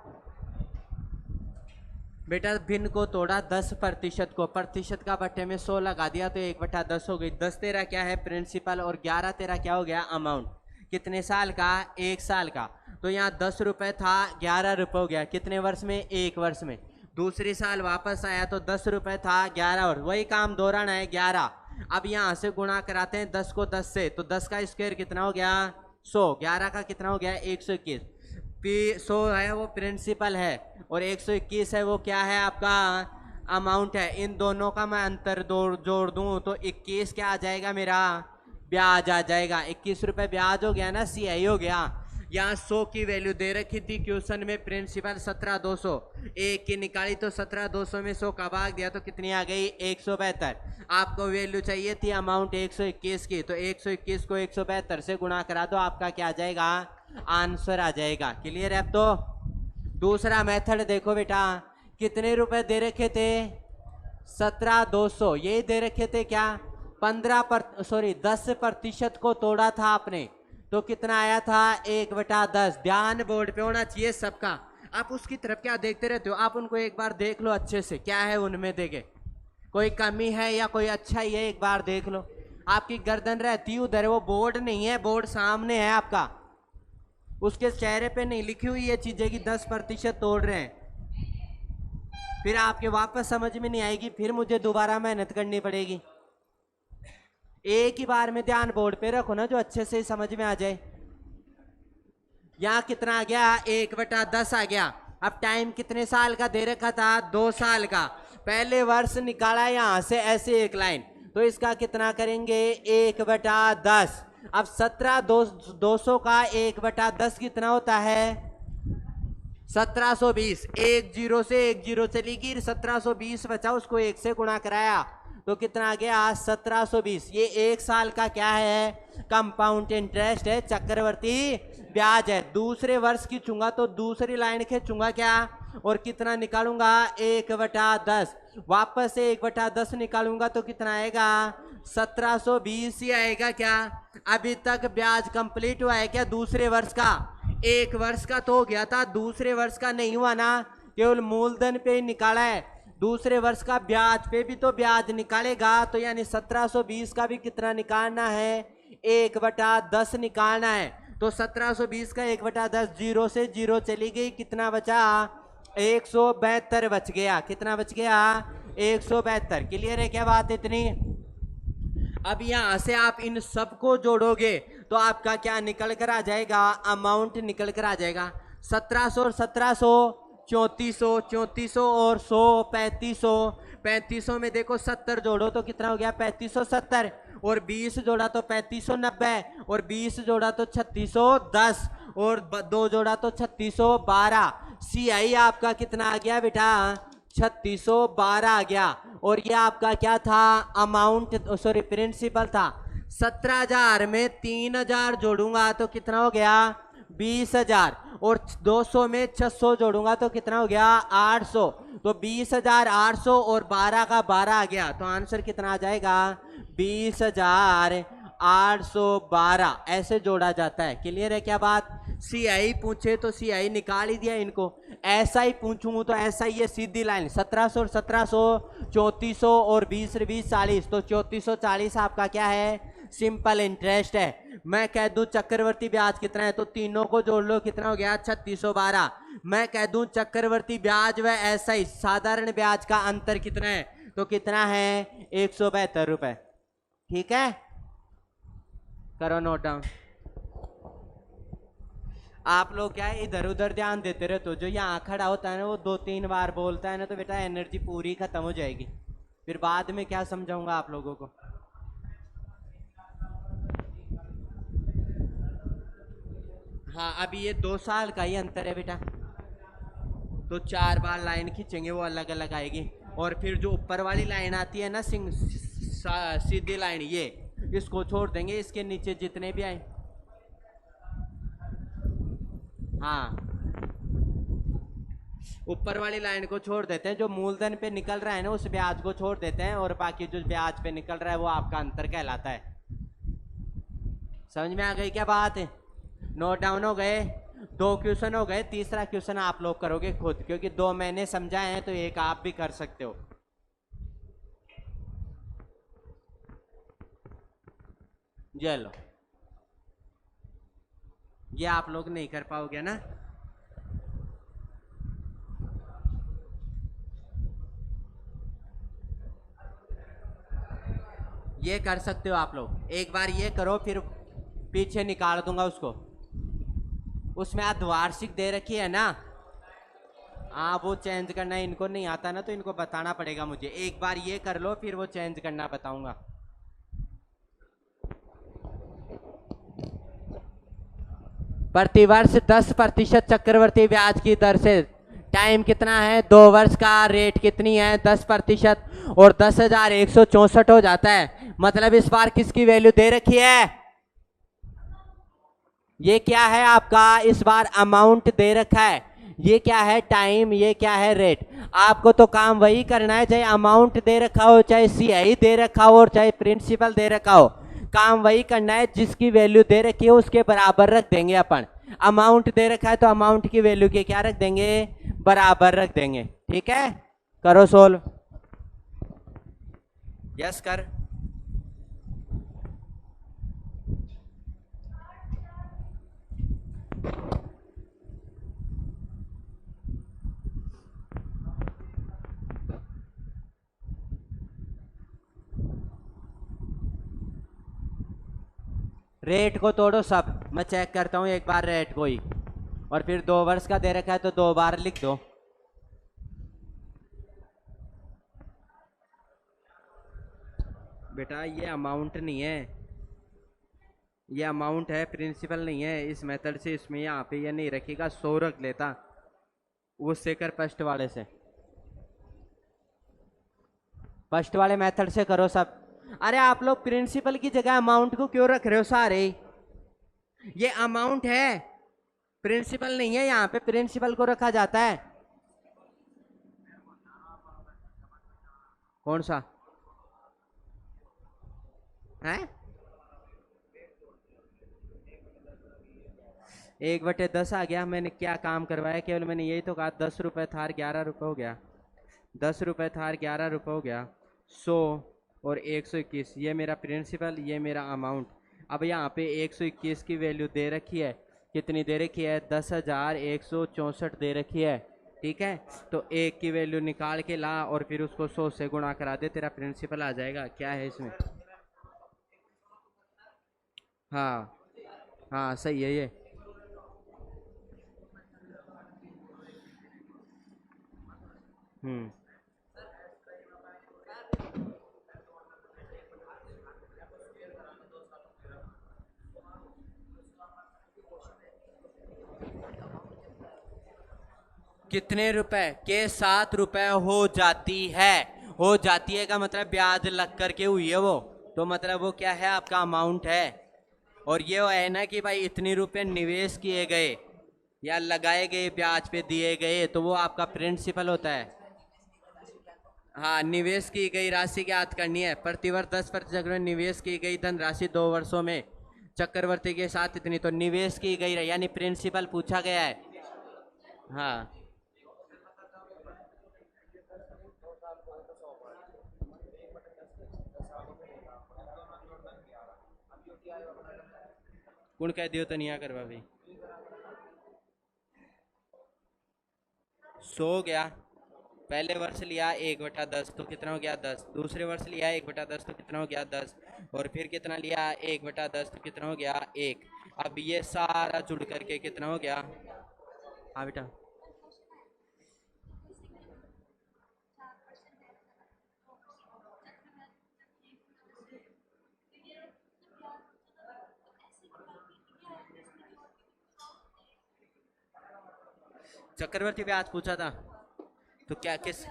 बेटा भिन्न को तोड़ा 10% को, प्रतिशत का बट्टे में 100 लगा दिया तो 1/10 हो गई। 10 तेरा क्या है, प्रिंसिपल, और 11 तेरा क्या हो गया, अमाउंट। कितने साल का, 1 साल का। तो यहाँ 10 रुपए था, 11 रुपए हो गया। कितने वर्ष में, 1 वर्ष में। दूसरे साल वापस आया तो 10 रुपए था, 11 वर्ष, वही काम दोहराना है, 11। अब यहाँ से गुणा कराते हैं 10 को 10 से, तो 10 का स्क्वायर कितना हो गया, 100। 11 का कितना हो गया, 121। 100 है वो प्रिंसिपल है, और 121 है वो क्या है, आपका अमाउंट है। इन दोनों का मैं अंतर जोड़ दूं तो 21 क्या आ जाएगा मेरा, ब्याज आ जाएगा। 21 रुपए ब्याज हो गया ना, सीआई हो गया। यहाँ 100 की वैल्यू दे रखी थी क्वेश्चन में, प्रिंसिपल 17,200, एक की निकाली तो 17,200 में 100 का भाग दिया तो कितनी आ गई, 172। आपको वैल्यू चाहिए थी अमाउंट 121 की, तो 121 को 172 से गुणा करा दो, आपका क्या आ जाएगा, आंसर आ जाएगा। क्लियर है? अब तो दूसरा मेथड देखो बेटा, कितने रुपए दे रखे थे, 17,200, यही दे रखे थे क्या, 10% को तोड़ा था आपने, तो कितना आया था, 1/10। ध्यान बोर्ड पे होना चाहिए सबका। आप उसकी तरफ क्या देखते रहते हो, आप उनको एक बार देख लो अच्छे से, क्या है उनमें, देखे कोई कमी है या कोई अच्छा ही है, एक बार देख लो। आपकी गर्दन रहती उधर, वो बोर्ड नहीं है, बोर्ड सामने है आपका, उसके चेहरे पे नहीं लिखी हुई ये चीजें कि 10% तोड़ रहे हैं। फिर आपके वापस समझ में नहीं आएगी, फिर मुझे दोबारा मेहनत करनी पड़ेगी। एक ही बार में ध्यान बोर्ड पे रखो ना, जो अच्छे से समझ में आ जाए। यहाँ कितना आ गया, 1/10 आ गया। अब टाइम कितने साल का दे रखा था, 2 साल का। पहले वर्ष निकाला यहाँ से ऐसे एक लाइन, तो इसका कितना करेंगे, 1/10। अब 17,200 का 1/10 कितना होता है, 1720। एक जीरो से एक जीरो चली गई, 1720 बचा, उसको 1 से गुणा कराया तो कितना आ गया, 1720। ये 1 साल का क्या है, कंपाउंड इंटरेस्ट है, चक्रवर्ती ब्याज है। दूसरे वर्ष की चूंगा तो दूसरी लाइन खींचूंगा क्या, और कितना निकालूंगा, 1/10। वापस से 1/10 निकालूंगा तो कितना आएगा, 1720 ही आएगा क्या। अभी तक ब्याज कंप्लीट हुआ है क्या, दूसरे वर्ष का, 1 वर्ष का तो हो गया था, दूसरे वर्ष का नहीं हुआ ना, केवल मूलधन पे ही निकाला है। दूसरे वर्ष का ब्याज पे भी तो ब्याज निकालेगा, तो यानी 1720 का भी कितना निकालना है, 1/10 निकालना है। तो 1720 का 1/10, जीरो से जीरो चली गई, कितना बचा, 172 बच गया। कितना बच गया, 172। क्लियर है क्या बात इतनी? अब यहां से आप इन सबको जोड़ोगे तो आपका क्या निकल कर आ जाएगा, अमाउंट निकल कर आ जाएगा। 1700 और 1700, 3400, 3400 और 100, 3500। 3500 में देखो 70 जोड़ो तो कितना हो गया, 3570, और 20 जोड़ा तो 3590, और 20 जोड़ा तो 3610, और 2 जोड़ा तो 3612। सीआई आपका कितना आ गया बेटा, 3612 आ गया। और ये आपका क्या था, अमाउंट, सॉरी प्रिंसिपल था। 17,000 में 3,000 जोड़ूंगा तो कितना हो गया, 20,000, और 200 में 600 जोड़ूंगा तो कितना हो गया, 800। तो 20,800 और 12 का 12 आ गया, तो आंसर कितना आ जाएगा, 20,812। ऐसे जोड़ा जाता है। क्लियर है क्या बात? सीआई पूछे तो सीआई निकाल ही दिया इनको, ऐसा ही पूछूंगा तो ऐसा ही है, सीधी लाइन। 1700 और 1700, 3400 और 20 20 40, तो 3440 आपका क्या है, सिंपल इंटरेस्ट है। मैं कह दूं चक्रवर्ती ब्याज कितना है, तो तीनों को जोड़ लो, कितना हो गया, 3612। मैं कह दूं चक्रवर्ती ब्याज व ऐसा ही साधारण ब्याज का अंतर कितना है, तो कितना है, 172 रुपए। ठीक है, करो नोट डाउन। आप लोग क्या है, इधर उधर ध्यान देते रहे, तो जो यहाँ खड़ा होता है ना, वो 2-3 बार बोलता है ना, तो बेटा एनर्जी पूरी खत्म हो जाएगी, फिर बाद में क्या समझाऊंगा आप लोगों को। हाँ, अभी ये 2 साल का ही अंतर है बेटा, तो 4 बार लाइन खींचेंगे वो अलग अलग आएगी। और फिर जो ऊपर वाली लाइन आती है ना, सीधी लाइन, ये इसको छोड़ देंगे, इसके नीचे जितने भी आए। हाँ, ऊपर वाली लाइन को छोड़ देते हैं, जो मूलधन पे निकल रहा है ना उस ब्याज को छोड़ देते हैं, और बाकी जो ब्याज पे निकल रहा है वो आपका अंतर कहलाता है। समझ में आ गई क्या बात है? नोट डाउन हो गए? 2 क्वेश्चन हो गए, तीसरा क्वेश्चन आप लोग करोगे खुद, क्योंकि 2 मैंने समझाए हैं तो एक आप भी कर सकते हो। चलो, ये आप लोग नहीं कर पाओगे ना? ये कर सकते हो आप लोग, एक बार ये करो, फिर पीछे निकाल दूंगा उसको। उसमें अर्धवार्षिक दे रखी है ना, हाँ वो चेंज करना इनको नहीं आता ना, तो इनको बताना पड़ेगा मुझे। एक बार ये कर लो, फिर वो चेंज करना बताऊंगा। प्रतिवर्ष 10% चक्रवर्ती ब्याज की दर से, टाइम कितना है 2 वर्ष का, रेट कितनी है 10%, और 10,164 हो जाता है। मतलब इस बार किसकी वैल्यू दे रखी है? ये क्या है आपका, इस बार अमाउंट दे रखा है। ये क्या है? टाइम। ये क्या है? रेट। आपको तो काम वही करना है, चाहे अमाउंट दे रखा हो, चाहे सीआई दे रखा हो, और चाहे प्रिंसिपल दे रखा हो, काम वही करना है। जिसकी वैल्यू दे रखी है उसके बराबर रख देंगे अपन। अमाउंट दे रखा है तो अमाउंट की वैल्यू के क्या रख देंगे? बराबर रख देंगे। ठीक है, करो सोल्व। यस कर। रेट को तोड़ो सब, मैं चेक करता हूँ एक बार रेट को ही, और फिर 2 वर्ष का दे रखा है तो 2 बार लिख दो। बेटा ये अमाउंट नहीं है, ये अमाउंट है, प्रिंसिपल नहीं है। इस मेथड से इसमें यहाँ पे ये नहीं रखेगा, 100 रख लेता। उससे कर फर्स्ट वाले से, फर्स्ट वाले मेथड से करो सब। अरे आप लोग प्रिंसिपल की जगह अमाउंट को क्यों रख रहे हो सारे? ये अमाउंट है, प्रिंसिपल नहीं है। यहाँ पे प्रिंसिपल को रखा जाता है। कौन सा है? 1/10 आ गया। मैंने क्या काम करवाया? केवल मैंने यही तो कहा 10 रुपए था, 11 रुपए हो गया। 10 रुपए था, 11 रुपए हो गया। 100 और 121, ये मेरा प्रिंसिपल, ये मेरा अमाउंट। अब यहाँ पे 121 की वैल्यू दे रखी है, कितनी दे रखी है? 10,164 दे रखी है। ठीक है, तो एक की वैल्यू निकाल के ला और फिर उसको 100 से गुणा करा दे, तेरा प्रिंसिपल आ जाएगा। क्या है इसमें? हाँ हाँ, सही है ये। हम्म, कितने रुपए के? 7 रुपए हो जाती है। हो जाती है का मतलब ब्याज लग करके हुई है वो, तो मतलब वो क्या है? आपका अमाउंट है। और ये है ना कि भाई इतने रुपए निवेश किए गए या लगाए गए, ब्याज पे दिए गए, तो वो आपका प्रिंसिपल होता है। हाँ, निवेश की गई राशि ज्ञात करनी है। प्रतिवर्ष 10% में निवेश की गई धनराशि 2 वर्षों में चक्रवर्ती के साथ इतनी, तो निवेश की गई यानी प्रिंसिपल पूछा गया है। हाँ, कौन कह दियो तो नहीं करवा भाई। 100 गया, पहले वर्ष लिया 1/10 तो कितना हो गया? 10। दूसरे वर्ष लिया 1/10 तो कितना हो गया? 10। और फिर कितना लिया? 1/10 तो कितना हो गया? 1। अब ये सारा जुड़ करके कितना हो गया? हाँ बेटा। चक्रवर्ती ब्याज पूछा था तो क्या किस?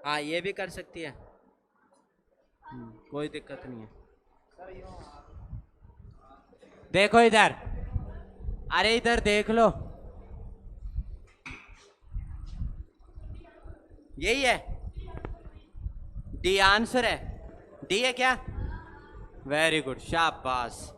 हाँ ये भी कर सकती है, कोई दिक्कत नहीं है। देखो इधर, अरे इधर देख लो, यही है डी आंसर है, डी है क्या? वेरी गुड, शाबाश।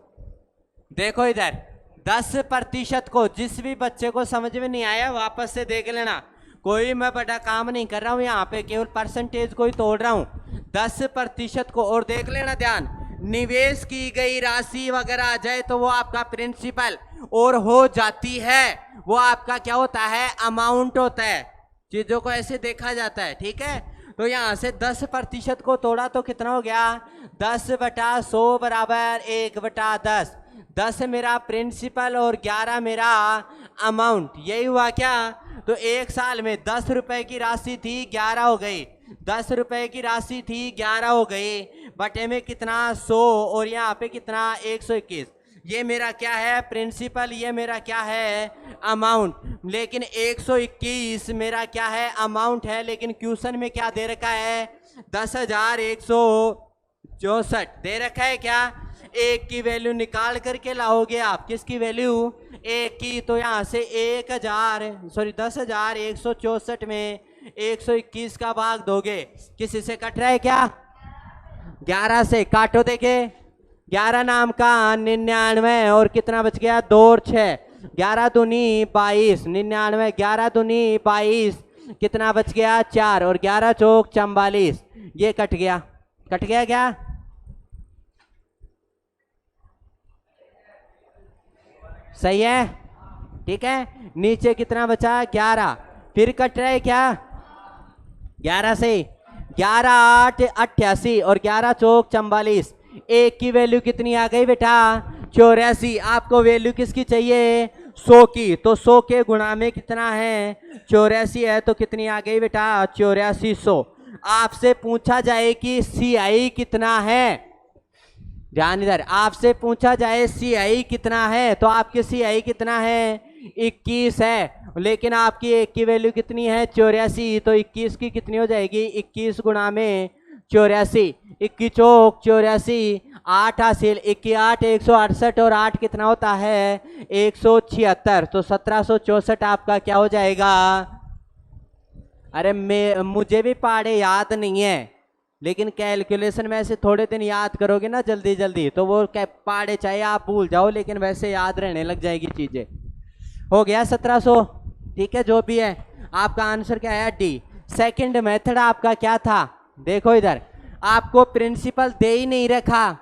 देखो इधर 10% को, जिस भी बच्चे को समझ में नहीं आया वापस से देख लेना, कोई मैं बड़ा काम नहीं कर रहा हूं यहाँ पे, केवल परसेंटेज को ही तोड़ रहा हूं। 10% को, और देख लेना ध्यान, निवेश की गई राशि वगैरह आ जाए तो वो आपका प्रिंसिपल, और हो जाती है वो आपका क्या होता है? अमाउंट होता है। चीजों को ऐसे देखा जाता है, ठीक है। तो यहाँ से 10% को तोड़ा तो कितना हो गया? 10/100 बराबर 1/10। 10 मेरा प्रिंसिपल और 11 मेरा अमाउंट, यही हुआ क्या? तो एक साल में 10 रुपए की राशि थी, 11 हो गई। 10 रुपए की राशि थी, 11 हो गई, बटे में कितना? 100, और यहाँ पे कितना? 121। ये मेरा क्या है? प्रिंसिपल। ये मेरा क्या है? अमाउंट। लेकिन 121 मेरा क्या है? अमाउंट है, लेकिन क्वेश्चन में क्या दे रखा है? 10,164 दे रखा है क्या? एक की वैल्यू निकाल करके लाओगे आप, किसकी वैल्यू? एक की। तो यहाँ से 10,164 में 121 का भाग दोगे, किसी से कट रहा है क्या? 11 से काटो, देखे 11 नाम का 99, और कितना बच गया? 2 और 6, 11 दूनी 22, 99, 11 दूनी 22, कितना बच गया? 4, और 11 चौक 44, ये कट गया। कट गया क्या? सही है, ठीक है। नीचे कितना बचा? 11, फिर कट रहा है क्या? 11 से 11 8 88, और 11 चौक 44, एक की वैल्यू कितनी आ गई बेटा? 84। आपको वैल्यू किसकी चाहिए? 100 की। तो 100 के गुणा में कितना है? 84 है, तो कितनी आ गई बेटा? 8400। आपसे पूछा जाए कि CI कितना है, ध्यान इधर, आपसे पूछा जाए CI कितना है, तो आपके CI कितना है? 21 है, लेकिन आपकी एक की वैल्यू कितनी है? 84। तो 21 की कितनी हो जाएगी? 21 गुणा में 84, 21 चौक 84, 8 हासिल, 21 8 168, और 8 कितना होता है? 176। तो 1764 आपका क्या हो जाएगा? अरे मुझे भी पहाड़े याद नहीं है, लेकिन कैलकुलेशन में ऐसे थोड़े दिन याद करोगे ना जल्दी जल्दी, तो वो पहाड़े चाहे आप भूल जाओ, लेकिन वैसे याद रहने लग जाएगी चीजें। हो गया 1700, ठीक है। जो भी है, आपका आंसर क्या है? डी। सेकंड मेथड आपका क्या था? देखो इधर, आपको प्रिंसिपल दे ही नहीं रखा।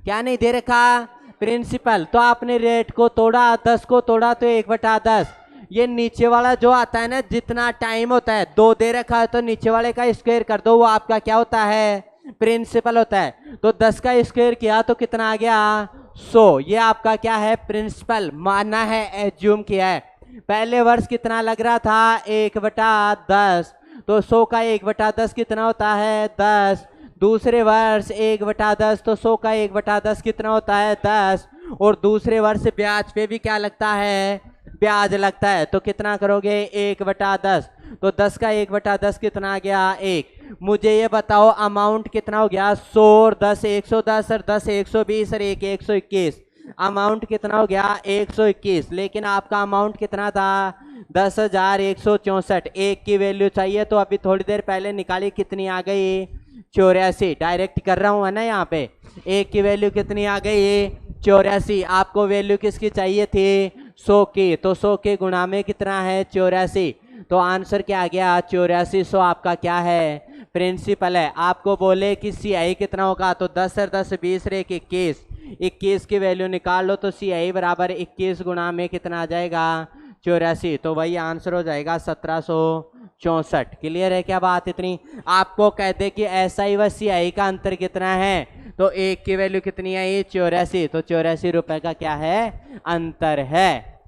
क्या नहीं दे रखा? प्रिंसिपल। तो आपने रेट को तोड़ा, 10 को तोड़ा तो 1/10। ये नीचे वाला जो आता है ना, जितना टाइम होता है, 2 दे रखा है, तो नीचे वाले का स्क्वायर कर दो, वो आपका क्या होता है? प्रिंसिपल होता है। तो 10 का स्क्वायर किया तो कितना आ गया? 100। ये आपका क्या है? प्रिंसिपल माना है, एज्यूम किया है। पहले वर्ष कितना लग रहा था? 1/10। तो 100 का 1/10 कितना होता है? 10। दूसरे वर्ष 1/10, तो 100 का 1/10 कितना होता है? 10। और दूसरे वर्ष ब्याज पे भी क्या लगता है? ब्याज लगता है। तो कितना करोगे? 1/10। तो 10 का 1/10 कितना आ गया? 1। मुझे ये बताओ अमाउंट कितना हो गया? 100 और 10 110, और 10 120, और 1 121। अमाउंट कितना हो गया? 121। लेकिन आपका अमाउंट कितना था? 10,164। एक की वैल्यू चाहिए, तो अभी थोड़ी देर पहले निकाली, कितनी आ गई? 84। डायरेक्ट कर रहा हूँ है ना यहाँ पे। एक की वैल्यू कितनी आ गई? 84। आपको वैल्यू किसकी चाहिए थी? 100 की। तो 100 के गुणा में कितना है? 84। तो आंसर क्या आ गया? 8400 आपका क्या है? प्रिंसिपल है। आपको बोले कि CI कितना होगा, तो 10 और 10 20 और 1 21। 21 की वैल्यू निकाल लो, तो CI बराबर 21 गुणा में कितना आ जाएगा? 84। तो वही आंसर हो जाएगा 1764। क्लियर है क्या बात? इतनी आपको कहते कि SI व CI का अंतर कितना है, तो एक की वैल्यू कितनी आई? 84। तो 84 रुपए का क्या है? अंतर है।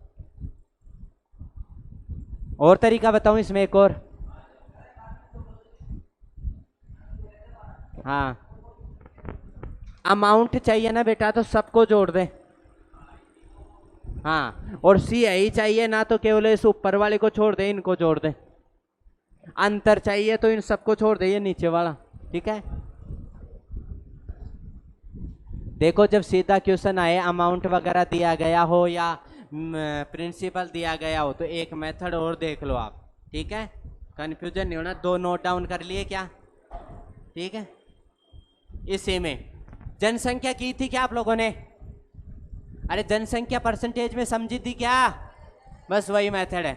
और तरीका बताऊं इसमें एक और? हाँ, अमाउंट चाहिए ना बेटा, तो सबको जोड़ दे। हाँ, और सी आई चाहिए ना तो केवल इस ऊपर वाले को छोड़ दे, इनको जोड़ दे। अंतर चाहिए तो इन सबको छोड़ दे, ये नीचे वाला। ठीक है, देखो जब सीधा क्वेश्चन आए, अमाउंट वगैरह दिया गया हो या प्रिंसिपल दिया गया हो, तो एक मेथड और देख लो आप। ठीक है, कंफ्यूजन नहीं होना। दो नोट डाउन कर लिए क्या? ठीक है, इसी में जनसंख्या की थी क्या आप लोगों ने? अरे जनसंख्या परसेंटेज में समझी थी क्या? बस वही मेथड है,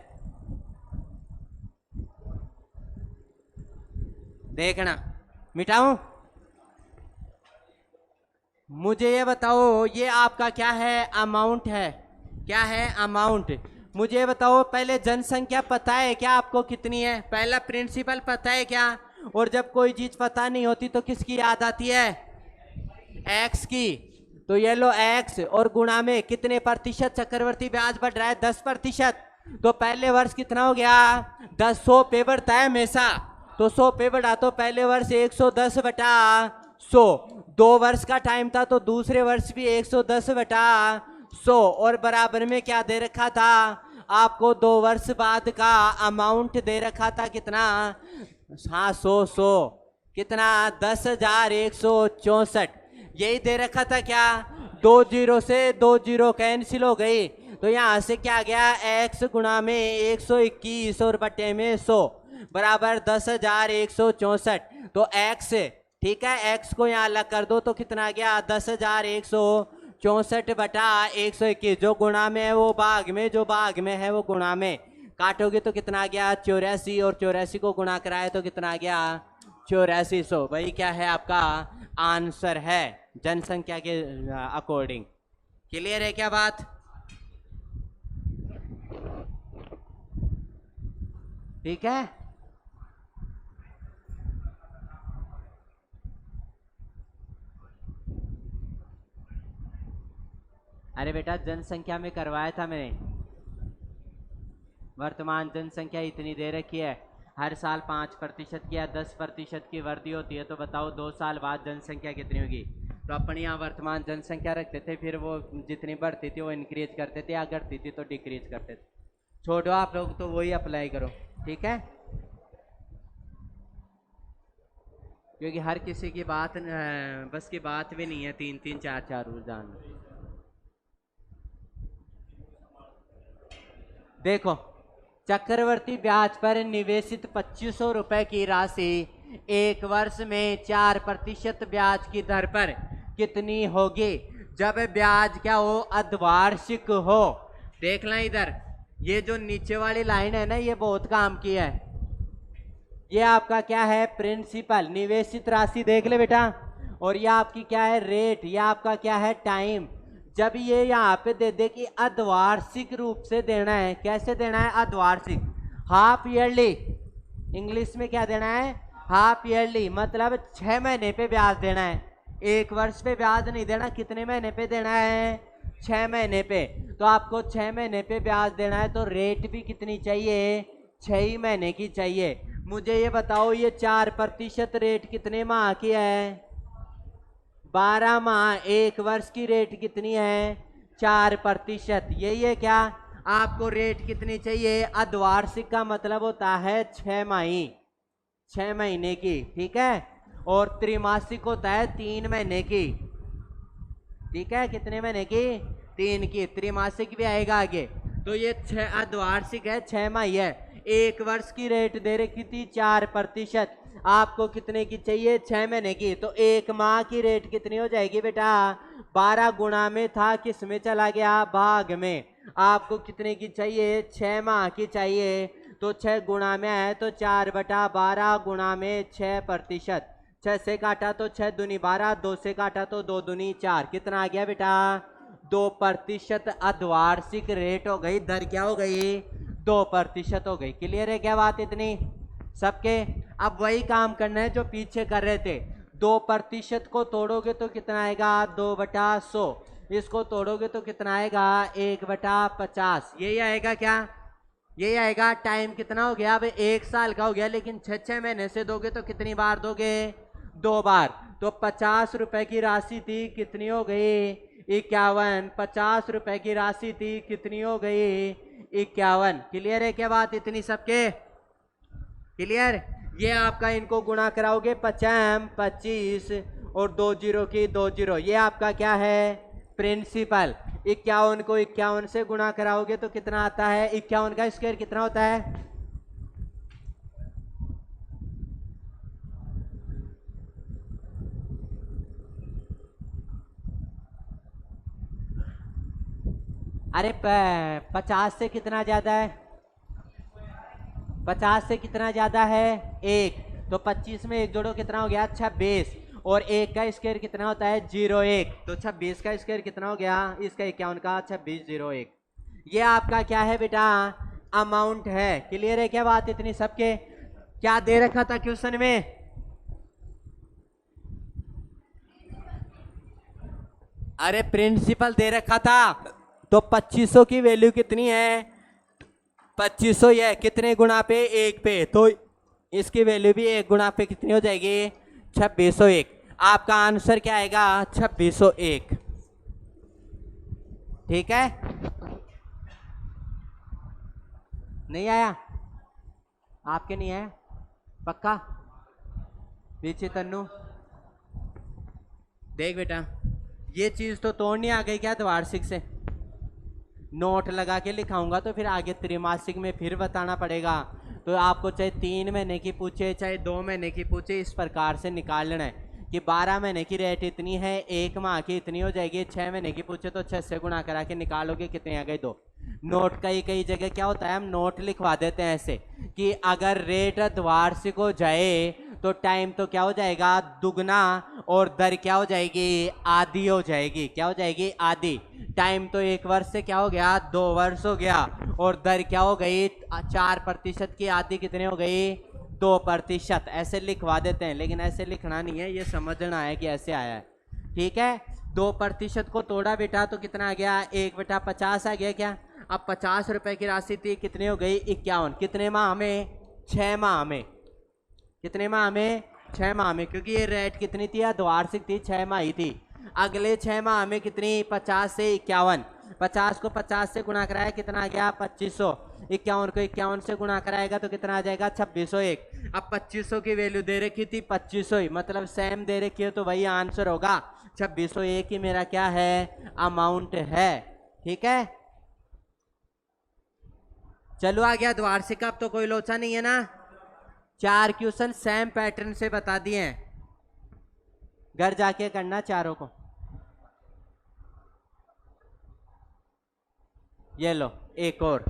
देखना। मिटाऊं? मुझे ये बताओ, ये आपका क्या है? अमाउंट है। क्या है? अमाउंट। मुझे बताओ पहले, जनसंख्या पता है क्या आपको कितनी है? पहला प्रिंसिपल पता है क्या? और जब कोई चीज पता नहीं होती तो किसकी याद आती है? एक्स की। तो ये लो एक्स, और गुणा में कितने प्रतिशत चक्रवर्ती ब्याज बढ़ रहा है? 10%। तो पहले वर्ष कितना हो गया? 10। 100 पे बढ़ता है हमेशा, तो 100 पे बढ़ा तो पहले वर्ष 110 बटा 100। 2 वर्ष का टाइम था तो दूसरे वर्ष भी 110 बटा 100, और बराबर में क्या दे रखा था आपको? 2 वर्ष बाद का अमाउंट दे रखा था कितना? हाँ, 100 कितना? 10,164। यही दे रखा था क्या? 2 जीरो से 2 जीरो कैंसिल हो गई, तो यहाँ से क्या आ गया? x गुणा में 121 और बटे में 100 बराबर 10,164। तो x, ठीक है, x को यहाँ अलग कर दो तो कितना आ गया? 10,164 बटा 121। जो गुणा में है वो भाग में, जो भाग में है वो गुणा में। काटोगे तो कितना आ गया? 84, और 84 को गुणा कराए तो कितना आ गया? 8400। भाई क्या है आपका आंसर है जनसंख्या के अकॉर्डिंग। क्लियर है क्या बात? ठीक है, अरे बेटा जनसंख्या में करवाया था मैंने। वर्तमान जनसंख्या इतनी दे रखी है, हर साल 5% की या 10% की वृद्धि होती है, तो बताओ 2 साल बाद जनसंख्या कितनी होगी? तो अपन यहाँ वर्तमान जनसंख्या रखते थे, फिर वो जितनी बढ़ती थी वो इंक्रीज करते थे, या घटती थी तो डिक्रीज करते थे। छोड़ो आप लोग, तो वही अप्लाई करो। ठीक है, क्योंकि हर किसी की बात बस की बात भी नहीं है 3-3 4-4 रूल जान। देखो, चक्रवर्ती ब्याज पर निवेशित 2500 रुपए की राशि 1 वर्ष में 4% ब्याज की दर पर कितनी होगी जब ब्याज क्या हो? अर्धवार्षिक हो। देख लें इधर, ये जो नीचे वाली लाइन है ना, ये बहुत काम की है। ये आपका क्या है? प्रिंसिपल, निवेशित राशि देख ले बेटा। और ये आपकी क्या है? रेट। ये आपका क्या है? टाइम। जब ये यहाँ पे दे दे कि अर्धवार्षिक रूप से देना है, कैसे देना है? अर्धवार्षिक, हाफ ईयरली। इंग्लिश में क्या देना है? हाफ ईयरली, मतलब 6 महीने पे ब्याज देना है। 1 वर्ष पे ब्याज नहीं देना। कितने महीने पे देना है? 6 महीने पे। तो आपको 6 महीने पे ब्याज देना है, तो रेट भी कितनी चाहिए? 6 ही महीने की चाहिए। मुझे ये बताओ, ये 4% रेट कितने माह की है? 12 माह। 1 वर्ष की रेट कितनी है? 4%। यही है क्या? आपको रेट कितनी चाहिए? अर्धवार्षिक का मतलब होता है 6 माही, 6 महीने की। ठीक है, और त्रिमासिक होता है 3 महीने की। ठीक है, कितने महीने की? 3 की। त्रिमासिक भी आएगा आगे। तो ये 6 अर्धवार्षिक है, 6 माही है। 1 वर्ष की रेट दे रखी थी 4%, आपको कितने की चाहिए? 6 महीने की। तो 1 माह की रेट कितनी हो जाएगी बेटा? 12 गुणा में था, किस में चला गया? भाग में। आपको कितने की चाहिए? 6 माह की चाहिए। तो 6 गुणा में है तो 4/12 गुणा में 6%। 6 से काटा तो 6 दूनी 12, 2 से काटा तो 2 दूनी 4। कितना आ गया बेटा? 2% अर्धवार्षिक रेट हो गई, दर क्या हो गई? 2% हो गई। क्लियर है क्या बात इतनी सबके? अब वही काम करना है जो पीछे कर रहे थे। 2% को तोड़ोगे तो कितना आएगा? 2/100। इसको तोड़ोगे तो कितना आएगा? 1/50। यही आएगा क्या? यही आएगा। टाइम कितना हो गया? अब 1 साल का हो गया, लेकिन 6-6 महीने से दोगे तो कितनी बार दोगे? 2 बार। तो 50 रुपए की राशि थी, कितनी हो गई? 51, 50 रुपए की राशि थी, कितनी हो गई? 51। क्लियर है क्या बात इतनी सबके? क्लियर? ये आपका इनको गुणा कराओगे 50, 25 और 2 जीरो की 2 जीरो, ये आपका क्या है? प्रिंसिपल। 51 को 51 से गुणा कराओगे तो कितना आता है? 51 का स्क्वायर कितना होता है? अरे 50 से कितना ज्यादा है? 50 से कितना ज्यादा है? 1। तो 25 में 1 जोड़ो, कितना हो गया? 26। और 1 का स्क्वायर कितना होता है? 01। तो 26 का स्क्वायर कितना हो गया? इसका 51 का 2601। ये आपका क्या है बेटा? अमाउंट है। क्लियर है क्या बात इतनी सबके? क्या दे रखा था क्वेश्चन में? अरे प्रिंसिपल दे रखा था। तो 2500 की वैल्यू कितनी है? 2500 ये कितने गुना पे? 1 पे। तो इसकी वैल्यू भी 1 गुना पे कितनी हो जाएगी? 2601। आपका आंसर क्या आएगा? 2601। ठीक है? नहीं आया? आपके नहीं आया? पक्का? पीछे तन्नू देख बेटा, ये चीज तो तोड़नी आ गई क्या द्वार्षिक से? नोट लगा के लिखाऊंगा तो फिर आगे त्रैमासिक में फिर बताना पड़ेगा। तो आपको चाहे 3 महीने की पूछे चाहे 2 महीने की पूछे, इस प्रकार से निकाल लेना है कि 12 महीने की रेट इतनी है, 1 माह की इतनी हो जाएगी। 6 महीने की पूछे तो 6 से गुणा करा के निकालोगे, कितने आ गए? 2। नोट कई जगह क्या होता है, हम नोट लिखवा देते हैं ऐसे कि अगर रेट द्वार्षिक हो जाए तो टाइम तो क्या हो जाएगा? दुगना, और दर क्या हो जाएगी? आधी हो जाएगी। क्या हो जाएगी? आधी। टाइम तो 1 वर्ष से क्या हो गया? 2 वर्ष हो गया। और दर क्या हो गई? 4% की आधी कितने हो गई? 2%। ऐसे लिखवा देते हैं, लेकिन ऐसे लिखना नहीं है, ये समझना है कि ऐसे आया है। ठीक है? 2% को तोड़ा बेटा तो कितना आ गया? 1/50 आ गया क्या? अब 50 रुपए की राशि थी, कितनी हो गई? 51। कितने माह में? 6 माह में। कितने माह में? 6 माह में, क्योंकि ये रेट कितनी थी? द्वार्षिक थी, 6 माह ही थी। अगले 6 माह में कितनी? 50 से 51। 50 को 50 से गुणा कराया, कितना आ गया? 2500। 51 को 51 से गुणा कराएगा तो कितना आ जाएगा? 2601। अब 2500 की वैल्यू दे रखी थी 2500 ही, मतलब सेम दे रखी है तो वही आंसर होगा। 2601 ही मेरा क्या है? अमाउंट है। ठीक है? चलो आ गया द्वार्षिक का, अब तो कोई लोचा नहीं है ना। 4 क्वेश्चन सेम पैटर्न से बता दिए हैं, घर जाके करना चारों को। ये लो एक और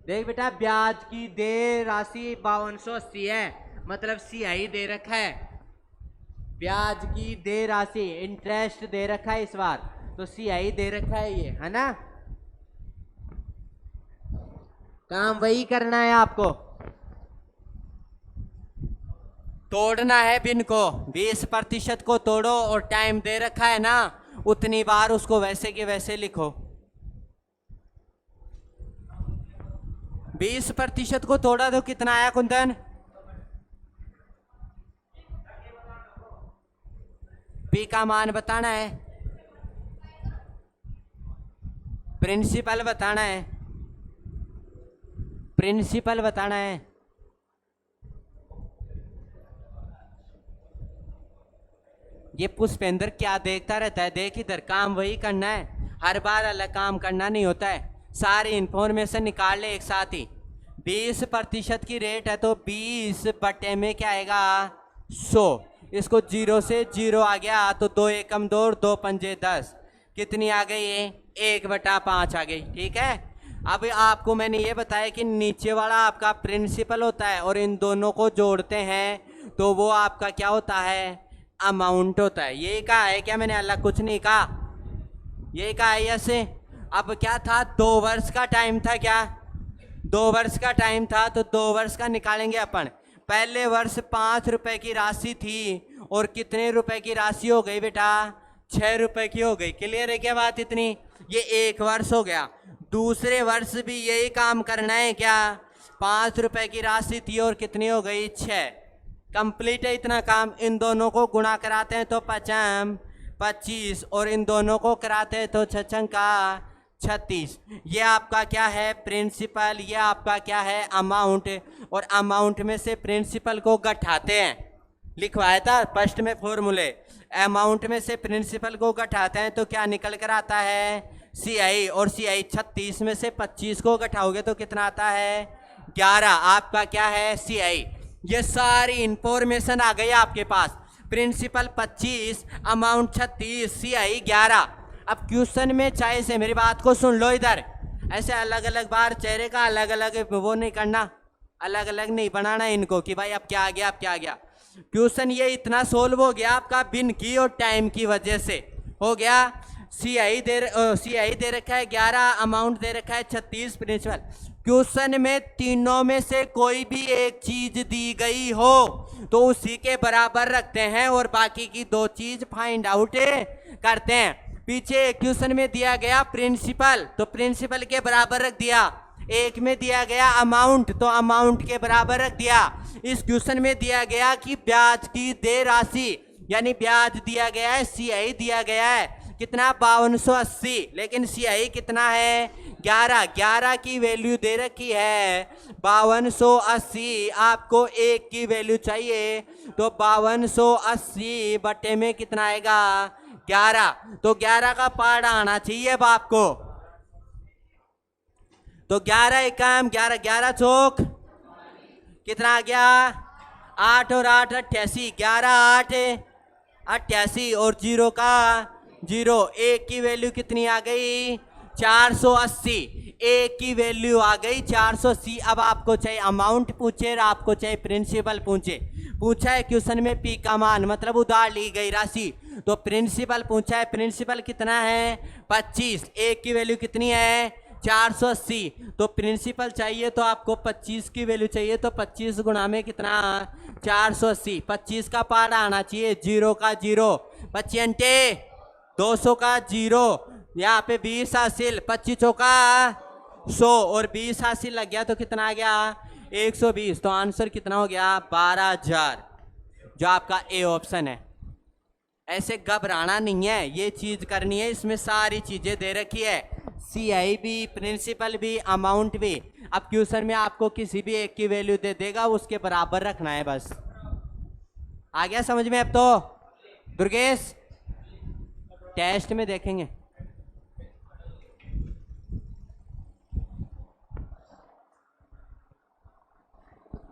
देख बेटा, ब्याज की देय राशि 5280 है, मतलब CI दे रखा है। ब्याज की देय राशि, इंटरेस्ट दे रखा है इस बार, तो CI दे रखा है, ये है ना। काम वही करना है आपको, तोड़ना है बिन को। 20% को तोड़ो और टाइम दे रखा है ना, उतनी बार उसको वैसे के वैसे लिखो। 20% को तोड़ा तो कितना आया कुंदन? पी का मान बताना है, प्रिंसिपल बताना है, प्रिंसिपल बताना है। ये पुष्पेंद्र क्या देखता रहता है? देख इधर, काम वही करना है, हर बार अलग काम करना नहीं होता है। सारी इंफॉर्मेशन निकाल ले एक साथ ही। 20% की रेट है तो 20 बटे में क्या आएगा? 100। इसको 0 से 0 आ गया तो 2 एकम 2 और 2 पंजे 10, कितनी आ गई? ये 1/5 आ गई। ठीक है? अब आपको मैंने ये बताया कि नीचे वाला आपका प्रिंसिपल होता है और इन दोनों को जोड़ते हैं तो वो आपका क्या होता है? अमाउंट होता है। ये कहा है क्या मैंने? अलग कुछ नहीं कहा, ये कहा है ऐसे। अब क्या था? 2 वर्ष का टाइम था, क्या 2 वर्ष का टाइम था, तो 2 वर्ष का निकालेंगे अपन। पहले वर्ष 5 रुपए की राशि थी और कितने रुपए की राशि हो गई बेटा? 6 रुपए की हो गई। क्लियर है क्या बात इतनी? ये 1 वर्ष हो गया। दूसरे वर्ष भी यही काम करना है क्या? 5 रुपए की राशि थी और कितनी हो गई? 6। कंप्लीट है इतना काम। इन दोनों को गुणा कराते हैं तो 50 25 और इन दोनों को कराते हैं तो 6 का 36। ये आपका क्या है प्रिंसिपल, ये आपका क्या है अमाउंट, और अमाउंट में से प्रिंसिपल को घटाते हैं। लिखवाया था फर्स्ट में फॉर्मूले, अमाउंट में से प्रिंसिपल को घटाते हैं तो क्या निकल कर आता है CI, और CI 36 में से 25 को घटाओगे तो कितना आता है 11, आपका क्या है CI। ये सारी इंफॉर्मेशन आ गई आपके पास, प्रिंसिपल 25, अमाउंट 36, CI 11। अब क्वेश्चन में चाहे से मेरी बात को सुन लो, इधर ऐसे अलग अलग बार चेहरे का अलग अलग वो नहीं करना, अलग अलग नहीं बनाना इनको कि भाई अब क्या आ गया अब क्या आ गया। क्वेश्चन ये इतना सोल्व हो गया आपका बिन की और टाइम की वजह से हो गया। CI दे रखा है 11, अमाउंट दे रखा है 36, प्रिंसिपल। क्वेश्चन में तीनों में से कोई भी एक चीज दी गई हो तो उसी के बराबर रखते हैं और बाकी की 2 चीज फाइंड आउट करते हैं। पीछे क्वेश्चन में दिया गया प्रिंसिपल तो प्रिंसिपल के बराबर रख दिया, एक में दिया गया अमाउंट तो अमाउंट के बराबर रख दिया। इस क्वेश्चन में दिया गया कि ब्याज की देय राशि यानी ब्याज दिया गया है, CI दिया गया है कितना 5280, लेकिन CI कितना है 11 की वैल्यू दे रखी है 5280, आपको एक की वैल्यू चाहिए तो 5280 बटे में कितना आएगा 11, तो 11 का पार्ट आना चाहिए अब आपको। तो 11 एकम 11 चौक कितना आ गया 8 और 8 88, 11 8 88 और 0 का 0, एक की वैल्यू कितनी आ गई 480, एक की वैल्यू आ गई 480। अब आपको चाहे अमाउंट पूछे और आपको चाहे प्रिंसिपल पूछा है क्वेश्चन में P का मान मतलब उधार ली गई राशि, तो प्रिंसिपल पूछा है, प्रिंसिपल कितना है 25, एक की वैल्यू कितनी है 480, तो प्रिंसिपल चाहिए तो आपको 25 की वैल्यू चाहिए तो 25 गुणा में कितना 480, 25 का पार्ट आना चाहिए 0 का 0, 25 200 का 0, यहाँ पे 20 हासिल 25 चौका 100 और 20 हासिल लग गया तो कितना आ गया 120, तो आंसर कितना हो गया 12,000, जो आपका ए ऑप्शन है। ऐसे घबराना नहीं है, ये चीज करनी है, इसमें सारी चीजें दे रखी है, CI भी प्रिंसिपल भी अमाउंट भी। अब क्वेश्चन में आपको किसी भी एक की वैल्यू दे देगा उसके बराबर रखना है बस। आ गया समझ में? अब तो दुर्गेश टेस्ट में देखेंगे।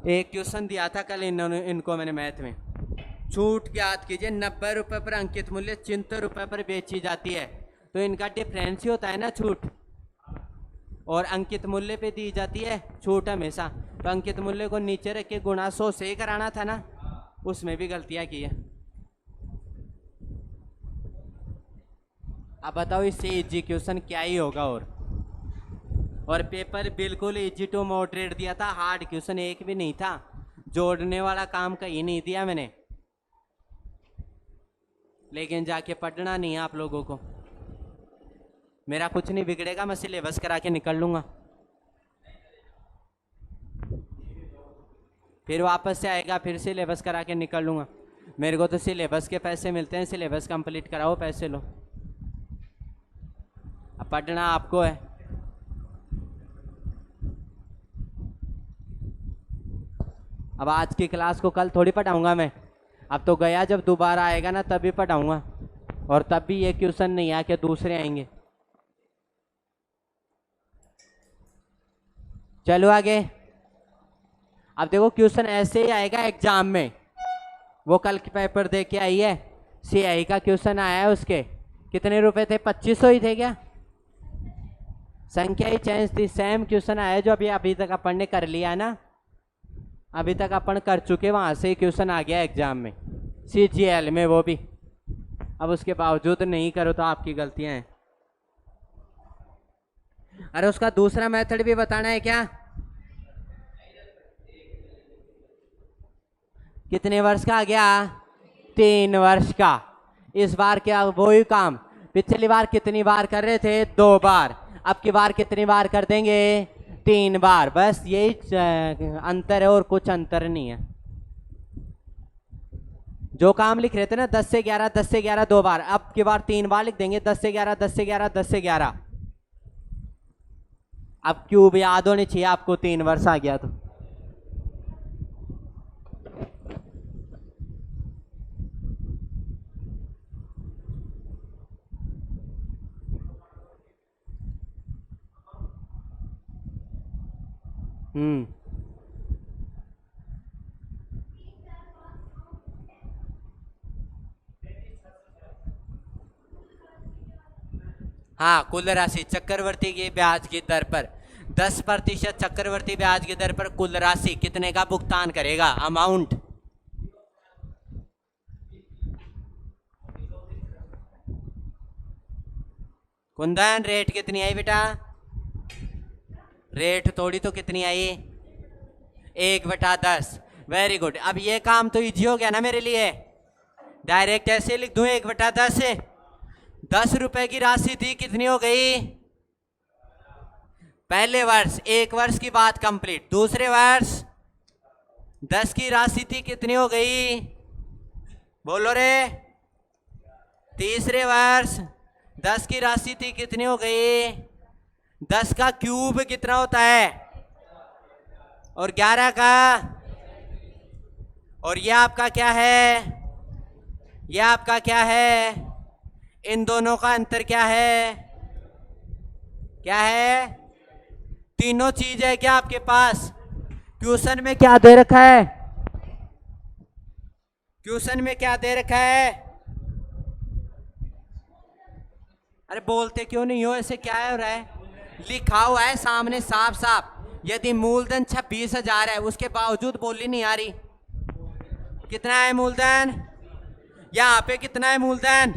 एक क्वेश्चन दिया था कल इनको मैंने मैथ में, छूट ज्ञात कीजिए 90 रुपए पर अंकित मूल्य 76 रुपए पर बेची जाती है, तो इनका डिफरेंस ही होता है ना छूट, और अंकित मूल्य पे दी जाती है छूट हमेशा, तो अंकित मूल्य को नीचे रख के गुणा 100 से ही कराना था ना, उसमें भी गलतियां की है। अब बताओ इससे इजी क्वेश्चन क्या ही होगा। और पेपर बिल्कुल इजी टू मॉडरेट दिया था, हार्ड क्वेश्चन एक भी नहीं था, जोड़ने वाला काम कहीं नहीं दिया मैंने, लेकिन जाके पढ़ना नहीं है आप लोगों को। मेरा कुछ नहीं बिगड़ेगा, मैं सिलेबस करा के निकल लूंगा, फिर वापस से आएगा फिर सिलेबस करा के निकल लूंगा। मेरे को तो सिलेबस के पैसे मिलते हैं, सिलेबस कंप्लीट कराओ पैसे लो, अब पढ़ना आपको है। अब आज की क्लास को कल थोड़ी पढ़ाऊंगा मैं, अब तो गया जब दोबारा आएगा ना तभी पढ़ाऊंगा, और तब भी ये क्वेश्चन नहीं आके दूसरे आएंगे। चलो आगे। अब देखो क्वेश्चन ऐसे ही आएगा एग्जाम में, वो कल के पेपर दे के आई है, CI का क्वेश्चन आया है, उसके कितने रुपए थे 2500 ही थे क्या, संख्या ही चेंज थी, सेम क्वेश्चन आया जो अभी तक अपन ने कर लिया ना, अभी तक अपन कर चुके, वहां से ही क्वेश्चन आ गया एग्जाम में CGL में, वो भी। अब उसके बावजूद नहीं करो तो आपकी गलतियां हैं। अरे उसका दूसरा मेथड भी बताना है क्या, कितने वर्ष का आ गया 3 वर्ष का। इस बार क्या वही काम, पिछली बार कितनी बार कर रहे थे 2 बार, अब की बार कितनी बार कर देंगे 3 बार, बस यही अंतर है और कुछ अंतर नहीं है। जो काम लिख रहे थे ना 10 से 11, 10 से 11 2 बार, अब की बार 3 बार लिख देंगे 10 से 11, 10 से 11, 10 से 11। अब क्यूब याद होने चाहिए आपको, 3 वर्ष आ गया तो। हाँ, कुल राशि चक्रवर्ती की ब्याज की दर पर 10% चक्रवर्ती ब्याज की दर पर कुल राशि कितने का भुगतान करेगा? अमाउंट। कुंदन रेट कितनी आई बेटा? रेट थोड़ी तो कितनी आई? 1/10। Very good. अब ये काम तो इजी हो गया ना मेरे लिए, डायरेक्ट ऐसे लिख दूं 1/10 से। 10 रुपए की राशि थी, कितनी हो गई? पहले वर्ष, 1 वर्ष की बात कंप्लीट। दूसरे वर्ष 10 की राशि थी, कितनी हो गई? बोलो रे। तीसरे वर्ष 10 की राशि थी, कितनी हो गई? 10 का क्यूब कितना होता है? और 11 का, और ये आपका क्या है? ये आपका क्या है? इन दोनों का अंतर क्या है? क्या है? तीनों चीज है क्या आपके पास? क्वेश्चन में क्या दे रखा है? क्वेश्चन में क्या दे रखा है? अरे बोलते क्यों नहीं हो? ऐसे क्या हो रहा है? लिखा हुआ है सामने साफ साफ, यदि मूलधन 26,000 है, उसके बावजूद बोली नहीं आ रही। कितना है मूलधन? यहाँ पे कितना है मूलधन?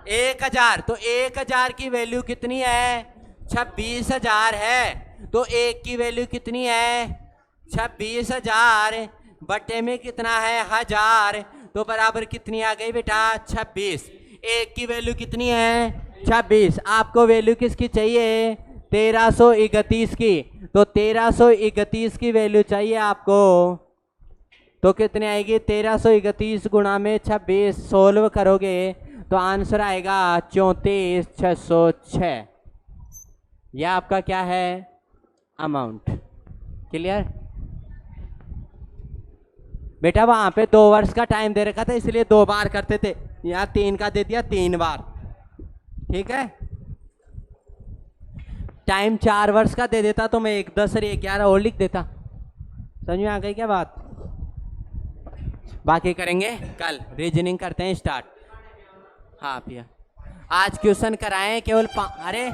1,000। तो 1,000 की वैल्यू कितनी है? 26,000 है। तो 1 की वैल्यू कितनी है? 26,000 बटे में कितना है? 1000। तो बराबर कितनी आ गई बेटा? 26। 1 की वैल्यू कितनी है? 26। आपको वैल्यू किसकी चाहिए? 1331 की। तो 1331 की वैल्यू चाहिए आपको। तो कितने आएगी? 1331 गुणा में 26 सोल्व करोगे तो आंसर आएगा 34,606। यह आपका क्या है? अमाउंट। क्लियर बेटा? वहां पे 2 वर्ष का टाइम दे रखा था, इसलिए 2 बार करते थे। यहाँ 3 का दे दिया, 3 बार। ठीक है, टाइम 4 वर्ष का दे देता तो मैं 1, 10 और 11 और लिख देता। समझ में आ गई क्या बात? बाकी करेंगे कल, रीजनिंग करते हैं स्टार्ट। हाँ भैया, आज क्वेश्चन कराएं केवल अरे